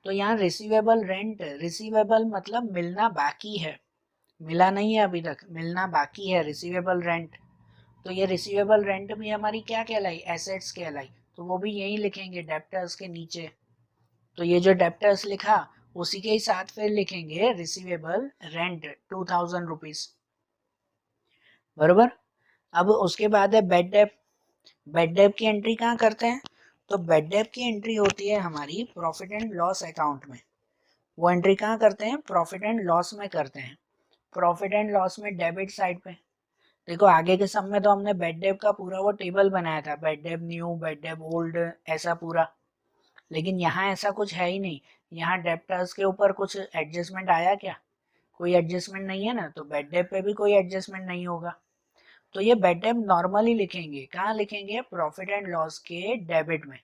तो यहाँ रिसीवेबल रेंट, रिसीवेबल मतलब मिलना बाकी है, मिला नहीं है अभी तक, मिलना बाकी है, रिसीवेबल रेंट। तो ये रिसीवेबल रेंट भी हमारी क्या कहलाई, एसेट्स कहलाई, तो वो भी यही लिखेंगे डेप्टर्स के नीचे। तो ये जो डेप्टर्स लिखा उसी के ही साथ फिर लिखेंगे रिसीवेबल रेंट 2000 रुपीज, बरोबर। अब उसके बाद है बेड डेप। बेड डेप की एंट्री कहाँ करते हैं, तो बेड डेप की एंट्री होती है हमारी प्रॉफिट एंड लॉस अकाउंट में। वो एंट्री कहाँ करते हैं, प्रॉफिट एंड लॉस में करते हैं। प्रॉफिट एंड लॉस में डेबिट साइड पे। देखो आगे के सम में तो हमने बेड डेप का पूरा वो टेबल बनाया था, bad debt new, bad debt old, ऐसा पूरा। लेकिन यहाँ ऐसा कुछ है ही नहीं। यहाँ डेप्टर्स के ऊपर कुछ एडजस्टमेंट आया क्या, कोई एडजस्टमेंट नहीं है ना, तो बेड डेप पे भी कोई एडजस्टमेंट नहीं होगा। तो ये बेड डेप नॉर्मली लिखेंगे, कहाँ लिखेंगे, प्रॉफिट एंड लॉस के डेबिट में।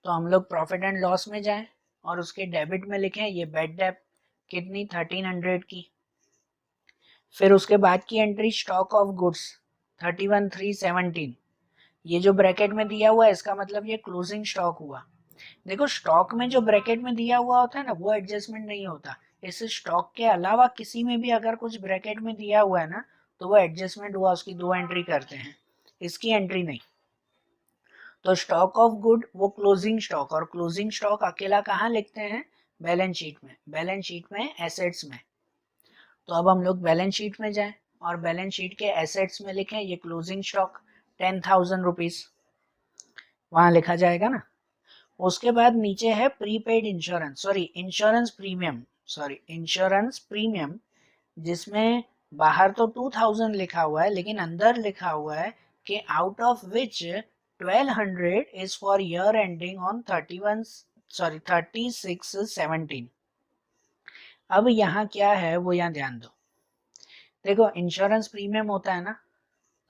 तो हम लोग प्रॉफिट एंड लॉस में जाएं और उसके डेबिट में लिखें ये बेड डेप कितनी, 1300 की। फिर उसके बाद की एंट्री स्टॉक ऑफ गुड्स 31,317। ये जो ब्रैकेट में दिया हुआ है इसका मतलब ये क्लोजिंग स्टॉक हुआ। देखो स्टॉक में जो ब्रैकेट में दिया हुआ होता है ना वो एडजस्टमेंट नहीं होता। इस स्टॉक के अलावा किसी में भी अगर कुछ ब्रैकेट में दिया हुआ है ना तो वो एडजस्टमेंट हुआ, उसकी 2 एंट्री करते हैं, इसकी एंट्री नहीं। तो स्टॉक ऑफ गुड वो क्लोजिंग स्टॉक, और क्लोजिंग स्टॉक अकेला कहाँ लिखते हैं, बैलेंस शीट में। बैलेंस शीट में एसेट्स में। तो अब हम लोग बैलेंस शीट में जाएं और बैलेंस शीट के एसेट्स में लिखें ये क्लोजिंग स्टॉक 10,000 रुपीज, वहां लिखा जाएगा ना। उसके बाद नीचे है prepaid insurance, sorry insurance premium, sorry insurance premium, जिसमें बाहर तो 2000 लिखा हुआ है लेकिन अंदर लिखा हुआ है कि out of which 1200 is for year ending on 31, sorry 36/17। अब यहाँ क्या है वो यहाँ ध्यान दो। देखो इंश्योरेंस प्रीमियम होता है ना,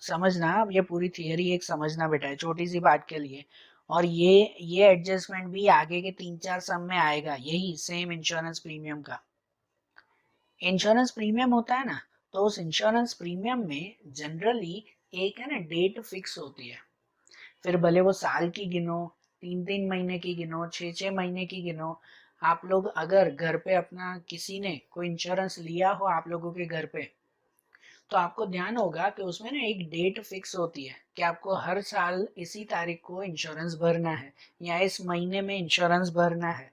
समझना, अब ये पूरी थियरी एक समझना बेटा है छोटी सी बात के लिए। और ये एडजस्टमेंट भी आगे के 3-4 सम में आएगा, यही सेम इंश्योरेंस प्रीमियम का। इंश्योरेंस प्रीमियम होता है ना, तो उस इंश्योरेंस प्रीमियम में जनरली एक है ना डेट फिक्स होती है। फिर भले वो साल की गिनो, 3-3 महीने की गिनो, 6-6 महीने की गिनो। आप लोग अगर घर पे अपना किसी ने कोई इंश्योरेंस लिया हो आप लोगों के घर पे, तो आपको ध्यान होगा कि उसमें ना एक डेट फिक्स होती है कि आपको हर साल इसी तारीख को इंश्योरेंस भरना है या इस महीने में इंश्योरेंस भरना है।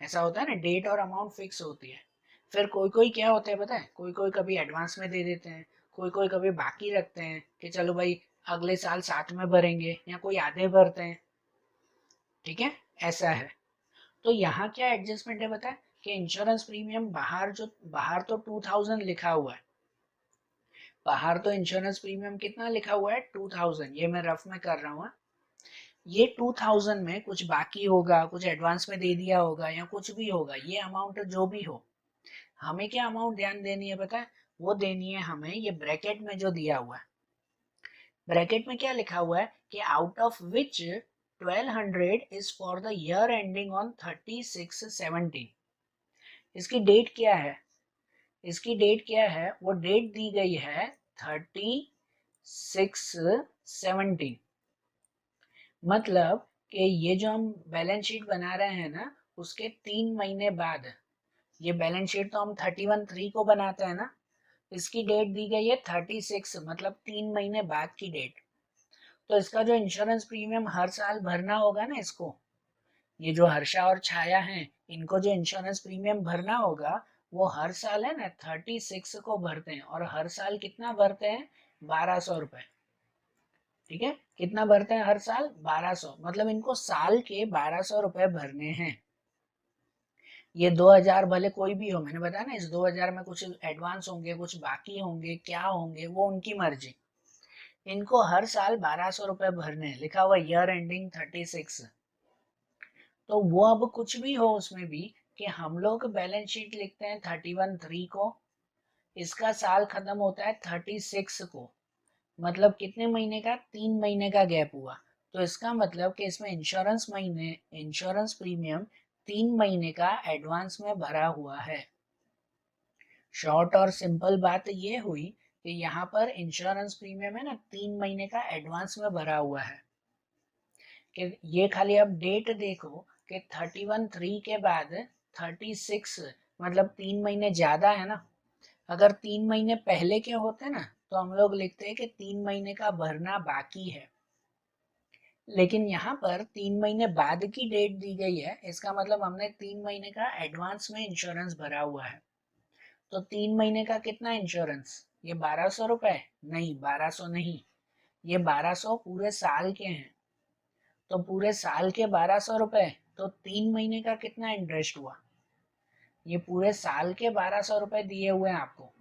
ऐसा होता है ना, डेट और अमाउंट फिक्स होती है। फिर कोई कोई क्या होता है पता है, कोई कोई कभी एडवांस में दे देते हैं, कोई कोई कभी बाकी रखते हैं कि चलो भाई अगले साल साथ में भरेंगे, या कोई आधे भरते हैं। ठीक है, ऐसा है। तो यहाँ क्या एडजस्टमेंट है पता है, कि इंश्योरेंस प्रीमियम बाहर तो 2000 लिखा हुआ है। बाहर तो इंश्योरेंस प्रीमियम कितना लिखा हुआ है, 2000, ये मैं रफ में कर रहा हूँ। ये 2000 में कुछ बाकी होगा, कुछ एडवांस में दे दिया होगा या कुछ भी होगा, ये अमाउंट जो भी हो, हमें क्या अमाउंट ध्यान देनी है पता है, वो देनी है हमें ये ब्रैकेट में जो दिया हुआ है। ब्रैकेट में क्या लिखा हुआ है कि out of which 1200 is for the year ending on 36/17। इसकी डेट क्या है, इसकी डेट क्या है, वो डेट दी गई है 36/17। मतलब कि ये जो हम बैलेंस शीट बना रहे हैं ना उसके 3 महीने बाद, ये बैलेंस शीट तो हम 31/3 को बनाते हैं ना, इसकी डेट दी गई है 36, मतलब 3 महीने बाद की डेट। तो इसका जो इंश्योरेंस प्रीमियम हर साल भरना होगा ना इसको, ये जो हर्षा और छाया हैं इनको जो इंश्योरेंस प्रीमियम भरना होगा वो हर साल है ना 36 को भरते हैं, और हर साल कितना भरते हैं, 1200 रुपए। ठीक है, कितना भरते हैं हर साल, 1200, मतलब इनको साल के 1200 रुपए भरने हैं। ये 2000 भले कोई भी हो, मैंने बताया ना इस 2000 में कुछ एडवांस होंगे, कुछ बाकी होंगे, क्या होंगे वो उनकी मर्जी। इनको हर साल 1200 रुपए भरने हैं, लिखा हुआ ईयर एंडिंग 36। तो वो अब कुछ भी हो उसमें भी, कि हम लोग बैलेंस शीट लिखते हैं 31/3 को, इसका साल खत्म होता है 36 को, मतलब कितने महीने का, 3 महीने का गैप हुआ। तो इसका मतलब कि इसमें इंश्योरेंस प्रीमियम 3 महीने का एडवांस में भरा हुआ है। शॉर्ट और सिंपल बात ये हुई कि यहाँ पर इंश्योरेंस प्रीमियम है ना 3 महीने का एडवांस में भरा हुआ है। कि ये खाली अब डेट देखो कि 31/3 के बाद 36, मतलब 3 महीने ज्यादा है ना। अगर 3 महीने पहले के होते ना तो हम लोग लिखते हैं कि 3 महीने का भरना बाकी है, लेकिन यहाँ पर 3 महीने बाद की डेट दी गई है, इसका मतलब हमने 3 महीने का एडवांस में इंश्योरेंस भरा हुआ है। तो 3 महीने का कितना इंश्योरेंस, ये 1200 रुपए? नहीं, 1200 नहीं, ये 1200 पूरे साल के हैं। तो पूरे साल के 1200 रुपए, तो 3 महीने का कितना इंटरेस्ट हुआ, ये पूरे साल के 1200 रुपए दिए हुए हैं आपको,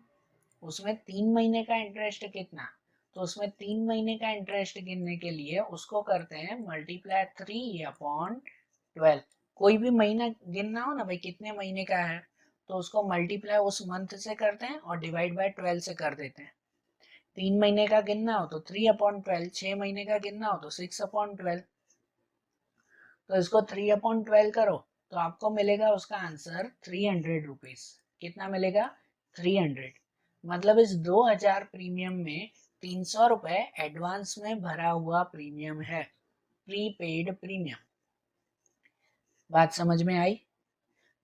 उसमें 3 महीने का इंटरेस्ट कितना, तो उसमें 3 महीने का इंटरेस्ट गिनने के लिए उसको करते हैं मल्टीप्लाई 3/12। कोई भी महीना गिनना हो ना भाई कितने महीने का है, तो उसको मल्टीप्लाई उस मंथ से करते हैं और डिवाइड बाय 12 से कर देते हैं। 3 महीने का गिनना हो तो 3/12, 6 महीने का गिनना हो तो 6/12। तो इसको 3/12 करो तो आपको मिलेगा उसका आंसर 300 रुपीज। कितना मिलेगा? 300। मतलब इस 2000 प्रीमियम में 300 रुपए एडवांस में भरा हुआ प्रीमियम है, प्रीपेड प्रीमियम। बात समझ में आई?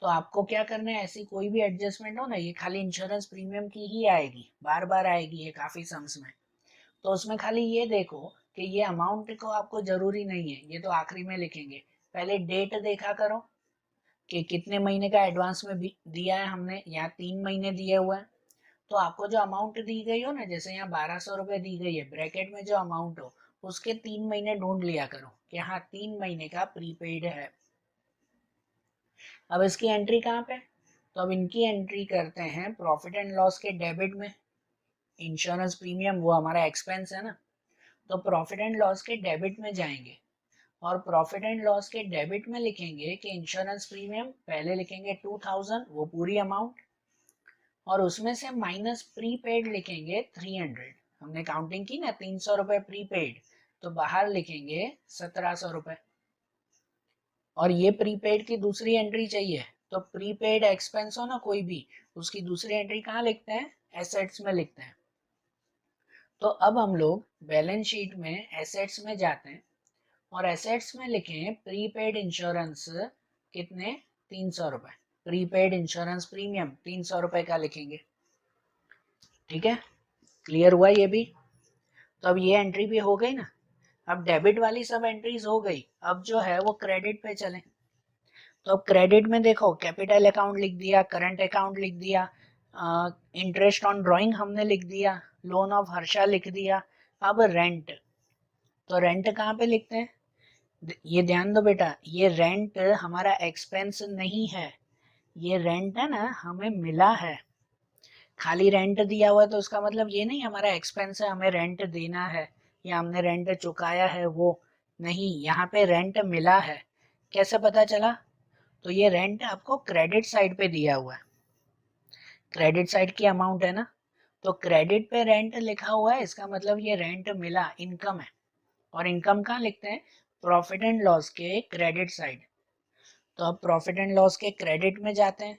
तो आपको क्या करना है, ऐसी कोई भी एडजस्टमेंट हो ना, ये खाली इंश्योरेंस प्रीमियम की ही आएगी, बार बार आएगी ये काफी सम्स में। तो उसमें खाली ये देखो कि ये अमाउंट को आपको जरूरी नहीं है, ये तो आखिरी में लिखेंगे। पहले डेट देखा करो कि कितने महीने का एडवांस में दिया है हमने, यहाँ 3 महीने दिए हुए हैं। तो आपको जो अमाउंट दी गई हो ना, जैसे यहाँ 1200 रुपए दी गई है, ब्रैकेट में जो अमाउंट हो उसके 3 महीने ढूंढ लिया करो कि हाँ 3 महीने का प्रीपेड है। अब इसकी एंट्री कहाँ पे, तो अब इनकी एंट्री करते हैं प्रॉफिट एंड लॉस के डेबिट में। इंश्योरेंस प्रीमियम वो हमारा एक्सपेंस है ना, तो प्रॉफिट एंड लॉस के डेबिट में जाएंगे और प्रॉफिट एंड लॉस के डेबिट में लिखेंगे कि इंश्योरेंस प्रीमियम पहले लिखेंगे 2000, वो पूरी अमाउंट, और उसमें से माइनस प्रीपेड लिखेंगे 300। हमने काउंटिंग की ना 300 रुपए प्रीपेड, तो बाहर लिखेंगे 1700 रुपए। और ये प्रीपेड की दूसरी एंट्री चाहिए, तो प्रीपेड एक्सपेंस हो ना कोई भी, उसकी दूसरी एंट्री कहाँ लिखते हैं, एसेट्स में लिखते हैं। तो अब हम लोग बैलेंस शीट में एसेट्स में जाते हैं और एसेट्स में लिखें प्रीपेड इंश्योरेंस, कितने, 300 रुपए। प्रीपेड इंश्योरेंस प्रीमियम 300 रुपए का लिखेंगे। ठीक है, क्लियर हुआ ये भी? तो अब ये एंट्री भी हो गई ना। अब डेबिट वाली सब एंट्रीज हो गई, अब जो है वो क्रेडिट पे चले। तो अब क्रेडिट में देखो कैपिटल अकाउंट लिख दिया, करंट अकाउंट लिख दिया, इंटरेस्ट ऑन ड्राइंग हमने लिख दिया, लोन ऑफ हर्षा लिख दिया। अब रेंट, तो रेंट कहाँ पे लिखते हैं, ये ध्यान दो बेटा, ये रेंट हमारा एक्सपेंस नहीं है, ये रेंट है ना हमें मिला है। खाली रेंट दिया हुआ है तो उसका मतलब ये नहीं हमारा एक्सपेंस है, हमें रेंट देना है या हमने रेंट चुकाया है, वो नहीं, यहाँ पे रेंट मिला है। कैसे पता चला, तो ये रेंट आपको क्रेडिट साइड पे दिया हुआ है, क्रेडिट साइड की अमाउंट है ना, तो क्रेडिट पे रेंट लिखा हुआ है, इसका मतलब ये रेंट मिला, इनकम है। और इनकम कहाँ लिखते हैं, प्रॉफिट एंड लॉस के क्रेडिट साइड। तो अब प्रॉफिट एंड लॉस के क्रेडिट में जाते हैं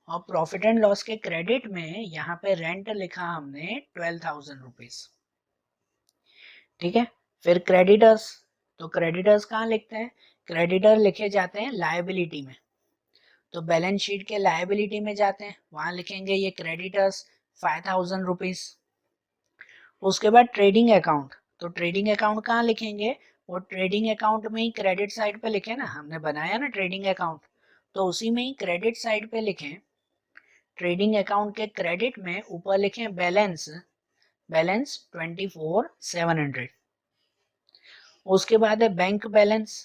और प्रॉफिट एंड लॉस के क्रेडिट में यहाँ पे रेंट लिखा हमने 12,000 रुपीज। ठीक है, फिर क्रेडिटर्स, तो क्रेडिटर्स कहाँ लिखते हैं, क्रेडिटर लिखे जाते हैं लायबिलिटी में। तो बैलेंस शीट के लायबिलिटी में जाते हैं, वहां लिखेंगे ये क्रेडिटर्स 5,000 रुपीज। उसके बाद ट्रेडिंग अकाउंट, तो ट्रेडिंग अकाउंट कहाँ लिखेंगे, वो ट्रेडिंग अकाउंट में ही क्रेडिट साइड पे लिखे ना, हमने बनाया ना ट्रेडिंग अकाउंट, तो उसी में ही क्रेडिट साइड पे लिखें। ट्रेडिंग अकाउंट के क्रेडिट में ऊपर लिखें बैलेंस, बैलेंस 24,700। उसके बाद है बैंक बैलेंस।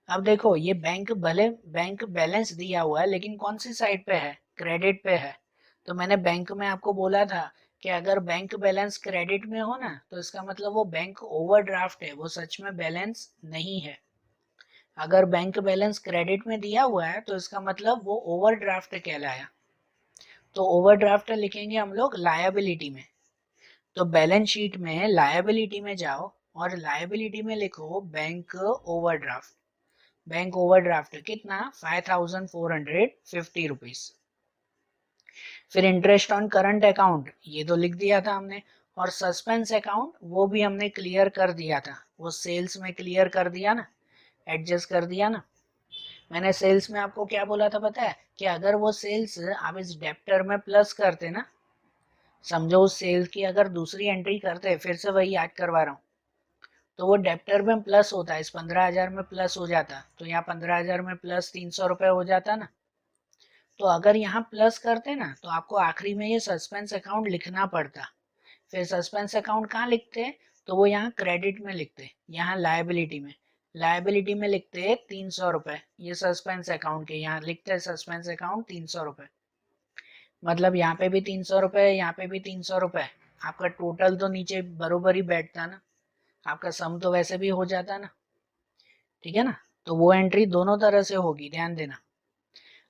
अब देखो ये बैंक, भले बैंक बैलेंस दिया हुआ है लेकिन कौन सी साइड पे है, क्रेडिट पे है। तो मैंने बैंक में आपको बोला था कि अगर बैंक बैलेंस क्रेडिट में हो ना तो इसका मतलब वो बैंक ओवरड्राफ्ट है, वो सच में बैलेंस नहीं है। अगर बैंक बैलेंस क्रेडिट में दिया हुआ है तो इसका मतलब वो ओवरड्राफ्ट कहलाया। तो ओवरड्राफ्ट लिखेंगे हम लोग लायबिलिटी में। तो बैलेंस शीट में लायबिलिटी में जाओ और लायबिलिटी में लिखो बैंक ओवरड्राफ्ट। बैंक ओवरड्राफ्ट कितना, 5,450 रुपीज। फिर इंटरेस्ट ऑन करंट अकाउंट ये तो लिख दिया था हमने, और सस्पेंस अकाउंट वो भी हमने क्लियर कर दिया था, वो सेल्स में क्लियर कर दिया ना, एडजस्ट कर दिया ना। मैंने सेल्स में आपको क्या बोला था पता है, कि अगर वो सेल्स आप इस डेप्टर में प्लस करते ना, समझो उस सेल्स की अगर दूसरी एंट्री करते, फिर से वही याद करवा रहा हूँ, तो वो डेप्टर में प्लस होता है, इस 15,000 में प्लस हो जाता, तो यहाँ 15,000 में प्लस 300 रुपये हो जाता ना। तो अगर यहाँ प्लस करते ना तो आपको आखिरी में ये सस्पेंस अकाउंट लिखना पड़ता। फिर सस्पेंस अकाउंट कहाँ लिखते हैं, तो वो यहाँ क्रेडिट में लिखते हैं, यहाँ लायबिलिटी में लिखते हैं 300 रुपये, ये सस्पेंस अकाउंट के यहाँ लिखते हैं सस्पेंस अकाउंट 300 रुपये। मतलब यहाँ पे भी 300 रुपये, यहाँ पे भी 300 रुपये, आपका टोटल तो नीचे बरोबर ही बैठता ना, आपका सम तो वैसे भी हो जाता ना, ठीक है ना। तो वो एंट्री दोनों तरह से होगी, ध्यान देना।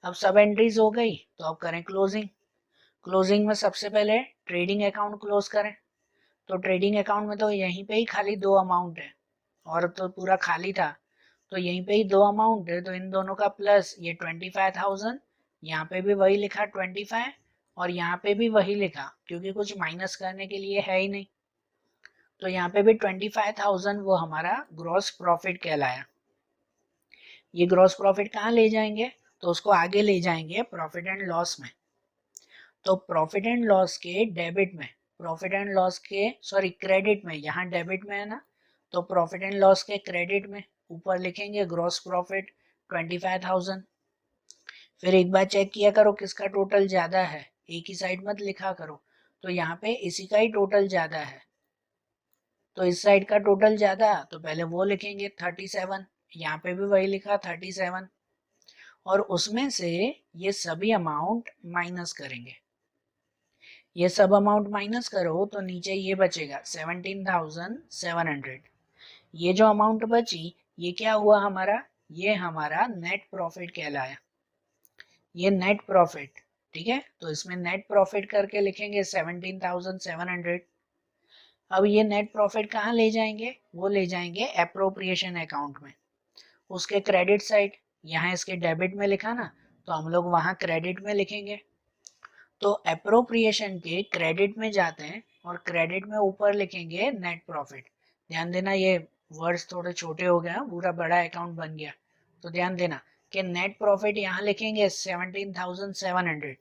अब सब एंट्रीज हो गई, तो अब करें क्लोजिंग। क्लोजिंग में सबसे पहले ट्रेडिंग अकाउंट क्लोज करें। तो ट्रेडिंग अकाउंट में तो यहीं पे ही खाली दो अमाउंट है, और तो पूरा खाली था, तो यहीं पे ही दो अमाउंट है, तो इन दोनों का प्लस ये 25,000, यहाँ पे भी वही लिखा 25, और यहाँ पे भी वही लिखा, क्योंकि कुछ माइनस करने के लिए है ही नहीं, तो यहाँ पे भी 25,000 वो हमारा ग्रॉस प्रॉफिट कहलाया। ये ग्रॉस प्रॉफिट कहाँ ले जाएंगे, तो उसको आगे ले जाएंगे प्रॉफिट एंड लॉस में। तो प्रॉफिट एंड लॉस के डेबिट में, प्रॉफिट एंड लॉस के सॉरी क्रेडिट में, यहाँ डेबिट में है ना, तो प्रॉफिट एंड लॉस के क्रेडिट में ऊपर लिखेंगे ग्रॉस प्रॉफिट 25,000। फिर एक बार चेक किया करो किसका टोटल ज्यादा है, एक ही साइड मत लिखा करो, तो यहाँ पे इसी का ही टोटल ज्यादा है, तो इस साइड का टोटल ज्यादा, तो पहले वो लिखेंगे 37, यहाँ पे भी वही लिखा 37, और उसमें से ये सभी अमाउंट माइनस करेंगे। ये सब अमाउंट माइनस करो तो नीचे ये बचेगा 17,700। ये जो अमाउंट बची ये क्या हुआ हमारा, ये हमारा नेट प्रॉफिट कहलाया, ये नेट प्रॉफिट, ठीक है। तो इसमें नेट प्रॉफिट करके लिखेंगे 17,700। अब ये नेट प्रॉफिट कहाँ ले जाएंगे, वो ले जाएंगे एप्रोप्रिएशन अकाउंट में, उसके क्रेडिट साइड। यहाँ इसके डेबिट में लिखा ना, तो हम लोग वहाँ क्रेडिट में लिखेंगे। तो एप्रोप्रिएशन के क्रेडिट में जाते हैं और क्रेडिट में ऊपर लिखेंगे नेट प्रॉफिट। ध्यान देना ये वर्ड्स थोड़े छोटे हो गए, पूरा बड़ा अकाउंट बन गया, तो ध्यान देना कि नेट प्रॉफिट यहाँ लिखेंगे 17,700,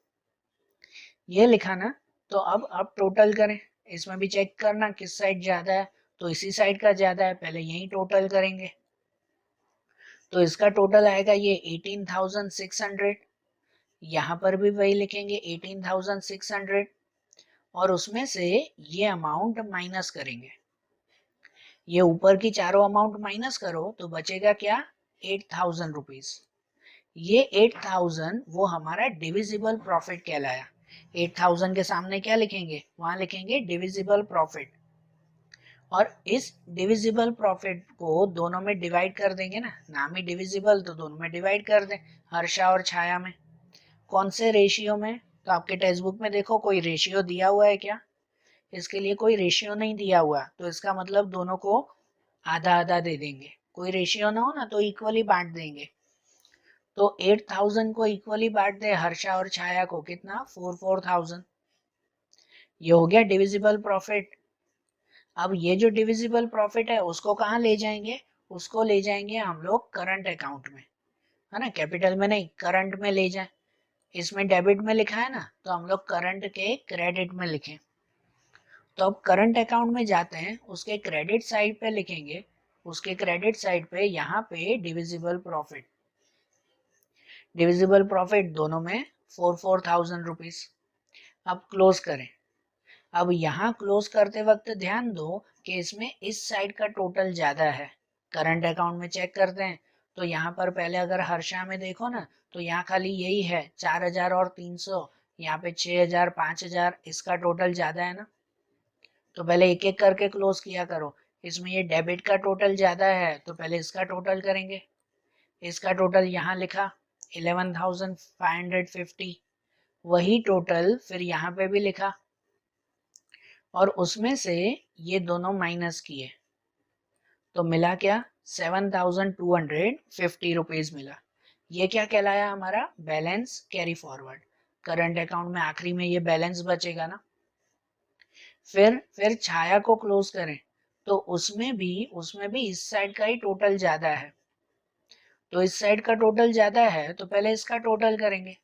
ये लिखा ना। तो अब टोटल करें, इसमें भी चेक करना किस साइड ज्यादा है, तो इसी साइड का ज्यादा है, पहले यही टोटल करेंगे। तो इसका टोटल आएगा ये 18,600, यहाँ पर भी वही लिखेंगे 18,600, और उसमें से ये अमाउंट माइनस करेंगे, ये ऊपर की चारों अमाउंट माइनस करो तो बचेगा क्या, 8,000 रुपीज। ये 8,000 वो हमारा डिविजिबल प्रॉफिट कहलाया। 8,000 के सामने क्या लिखेंगे, वहां लिखेंगे डिविजिबल प्रॉफिट, और इस डिविजिबल प्रॉफिट को दोनों में डिवाइड कर देंगे ना, नाम ही डिविजिबल तो दोनों में डिवाइड कर दें, हर्षा और छाया में। कौन से रेशियो में, तो आपके टेक्स्ट बुक में देखो कोई रेशियो दिया हुआ है क्या, इसके लिए कोई रेशियो नहीं दिया हुआ, तो इसका मतलब दोनों को आधा आधा दे देंगे, कोई रेशियो ना हो ना तो इक्वली बांट देंगे। तो 8,000 को इक्वली बांट दे हर्षा और छाया को, कितना 4,000। ये हो गया डिविजिबल प्रॉफिट। अब ये जो डिविजिबल प्रॉफिट है उसको कहाँ ले जाएंगे, उसको ले जाएंगे हम लोग करंट अकाउंट में, है ना, कैपिटल में नहीं करंट में ले जाए। इसमें डेबिट में लिखा है ना, तो हम लोग करंट के क्रेडिट में लिखें। तो अब करंट अकाउंट में जाते हैं, उसके क्रेडिट साइड पे लिखेंगे, उसके क्रेडिट साइड पे यहाँ पे डिविजिबल प्रॉफिट, डिविजिबल प्रॉफिट दोनों में 4,000 रुपीज। अब क्लोज करें। अब यहाँ क्लोज करते वक्त ध्यान दो कि इसमें इस साइड का टोटल ज्यादा है। करंट अकाउंट में चेक करते हैं, तो यहाँ पर पहले अगर हर्षा में देखो ना, तो यहाँ खाली यही है 4,000 और 300, यहाँ पे 6,000 5,000, इसका टोटल ज्यादा है ना। तो पहले एक एक करके क्लोज किया करो। इसमें ये डेबिट का टोटल ज्यादा है, तो पहले इसका टोटल करेंगे। इसका टोटल यहाँ लिखा 11,550, वही टोटल फिर यहाँ पे भी लिखा, और उसमें से ये दोनों माइनस किए, तो मिला क्या 7,250 रुपीज मिला। ये क्या कहलाया हमारा balance carry forward. Current account में आखिरी में ये बैलेंस बचेगा ना। फिर छाया को क्लोज करें, तो उसमें भी इस साइड का ही टोटल ज्यादा है, तो इस साइड का टोटल ज्यादा है, तो पहले इसका टोटल करेंगे,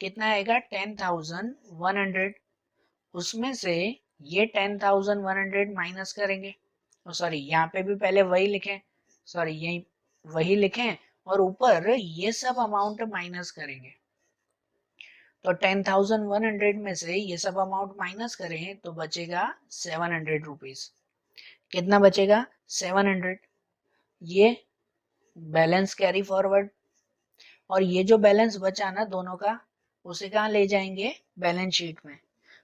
कितना आएगा 10,100, उसमें से ये 10,100 माइनस करेंगे, सॉरी यहाँ पे भी पहले वही लिखें, सॉरी यही वही लिखें और ऊपर ये सब अमाउंट माइनस करेंगे। तो 10,100 में से ये सब अमाउंट माइनस करें तो बचेगा 700 रुपीज। कितना बचेगा? 700। ये बैलेंस कैरी फॉरवर्ड, और ये जो बैलेंस बचा ना दोनों का, उसे कहाँ ले जाएंगे? बैलेंस शीट में।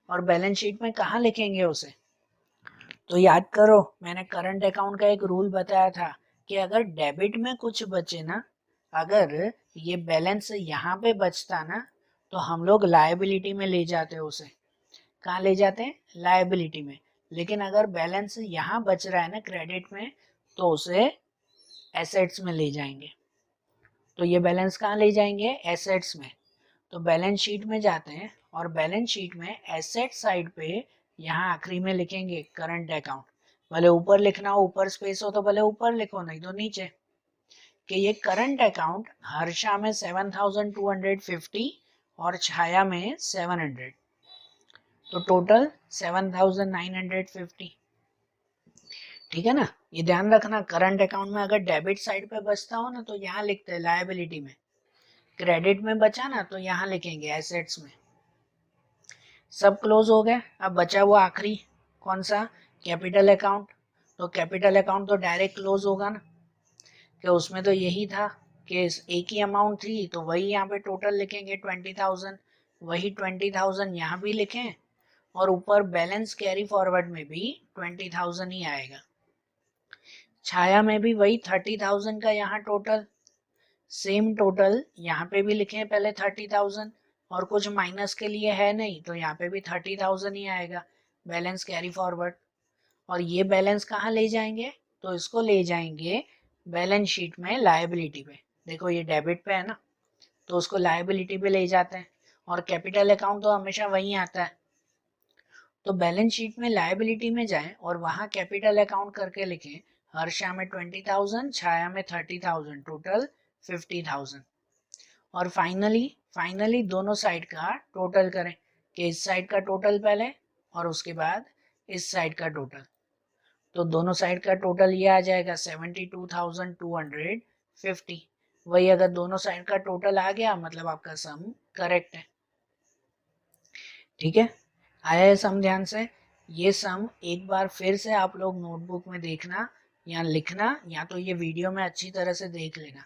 और बैलेंस शीट में कहाँ लिखेंगे उसे? तो याद करो, मैंने करंट अकाउंट का एक रूल बताया था कि अगर डेबिट में कुछ बचे ना, अगर ये बैलेंस यहाँ पे बचता ना, तो हम लोग लायबिलिटी में ले जाते हैं उसे। कहाँ ले जाते हैं? लायबिलिटी में। लेकिन अगर बैलेंस यहाँ बच रहा है ना क्रेडिट में, तो उसे एसेट्स में ले जाएंगे। तो ये बैलेंस कहाँ ले जाएंगे? एसेट्स में। तो बैलेंस शीट में जाते हैं और बैलेंस शीट में एसेट साइड पे यहाँ आखिरी में लिखेंगे करंट अकाउंट। भले ऊपर लिखना हो, ऊपर स्पेस हो तो भले ऊपर लिखो, नहीं तो नीचे, कि ये करंट अकाउंट हर्षा में 7,250 और छाया में 700, तो टोटल 7,950। ठीक है ना? ये ध्यान रखना, करंट अकाउंट में अगर डेबिट साइड पे बचता हो ना तो यहाँ लिखते हैं लायबिलिटी में, क्रेडिट में बचा ना तो यहाँ लिखेंगे एसेट्स में। सब क्लोज हो गए। अब बचा हुआ आखिरी कौन सा? Capital account. तो कैपिटल अकाउंट तो डायरेक्ट क्लोज होगा ना, कि उसमें तो यही था कि एक ही अमाउंट थी, तो वही यहाँ पे टोटल लिखेंगे 20,000, वही 20,000 यहाँ भी लिखें और ऊपर बैलेंस कैरी फॉरवर्ड में भी 20,000 ही आएगा। छाया में भी वही 30,000 का यहाँ टोटल, सेम टोटल यहाँ पे भी लिखे पहले 30,000, और कुछ माइनस के लिए है नहीं तो यहाँ पे भी 30,000 ही आएगा बैलेंस कैरी फॉरवर्ड। और ये बैलेंस कहाँ ले जाएंगे? तो इसको ले जाएंगे बैलेंस शीट में लायबिलिटी पे। देखो ये डेबिट पे है ना, तो उसको लायबिलिटी पे ले जाते हैं, और कैपिटल अकाउंट तो हमेशा वहीं आता है। तो बैलेंस शीट में लायबिलिटी में जाएं और वहां कैपिटल अकाउंट करके लिखें हर्षा में 20,000, छाया में 30,000, टोटल 50,000। और फाइनली दोनों साइड का टोटल करें, कि इस साइड का टोटल पहले और उसके बाद इस साइड का टोटल। तो दोनों साइड का टोटल ये आ जाएगा 72,250। वही अगर दोनों साइड का टोटल आ गया मतलब आपका सम करेक्ट है। ठीक है, आया है सम ध्यान से? ये सम एक बार फिर से आप लोग नोटबुक में देखना या लिखना, या तो ये वीडियो में अच्छी तरह से देख लेना,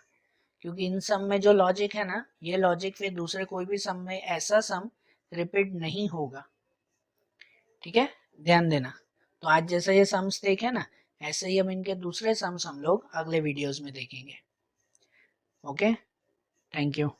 क्योंकि इन सम में जो लॉजिक है ना, ये लॉजिक फिर दूसरे कोई भी सम में ऐसा सम रिपीट नहीं होगा। ठीक है, ध्यान देना। तो आज जैसे ये सम्स देखे ना, ऐसे ही हम इनके दूसरे सम्स हम लोग अगले वीडियोस में देखेंगे। Okay, thank you.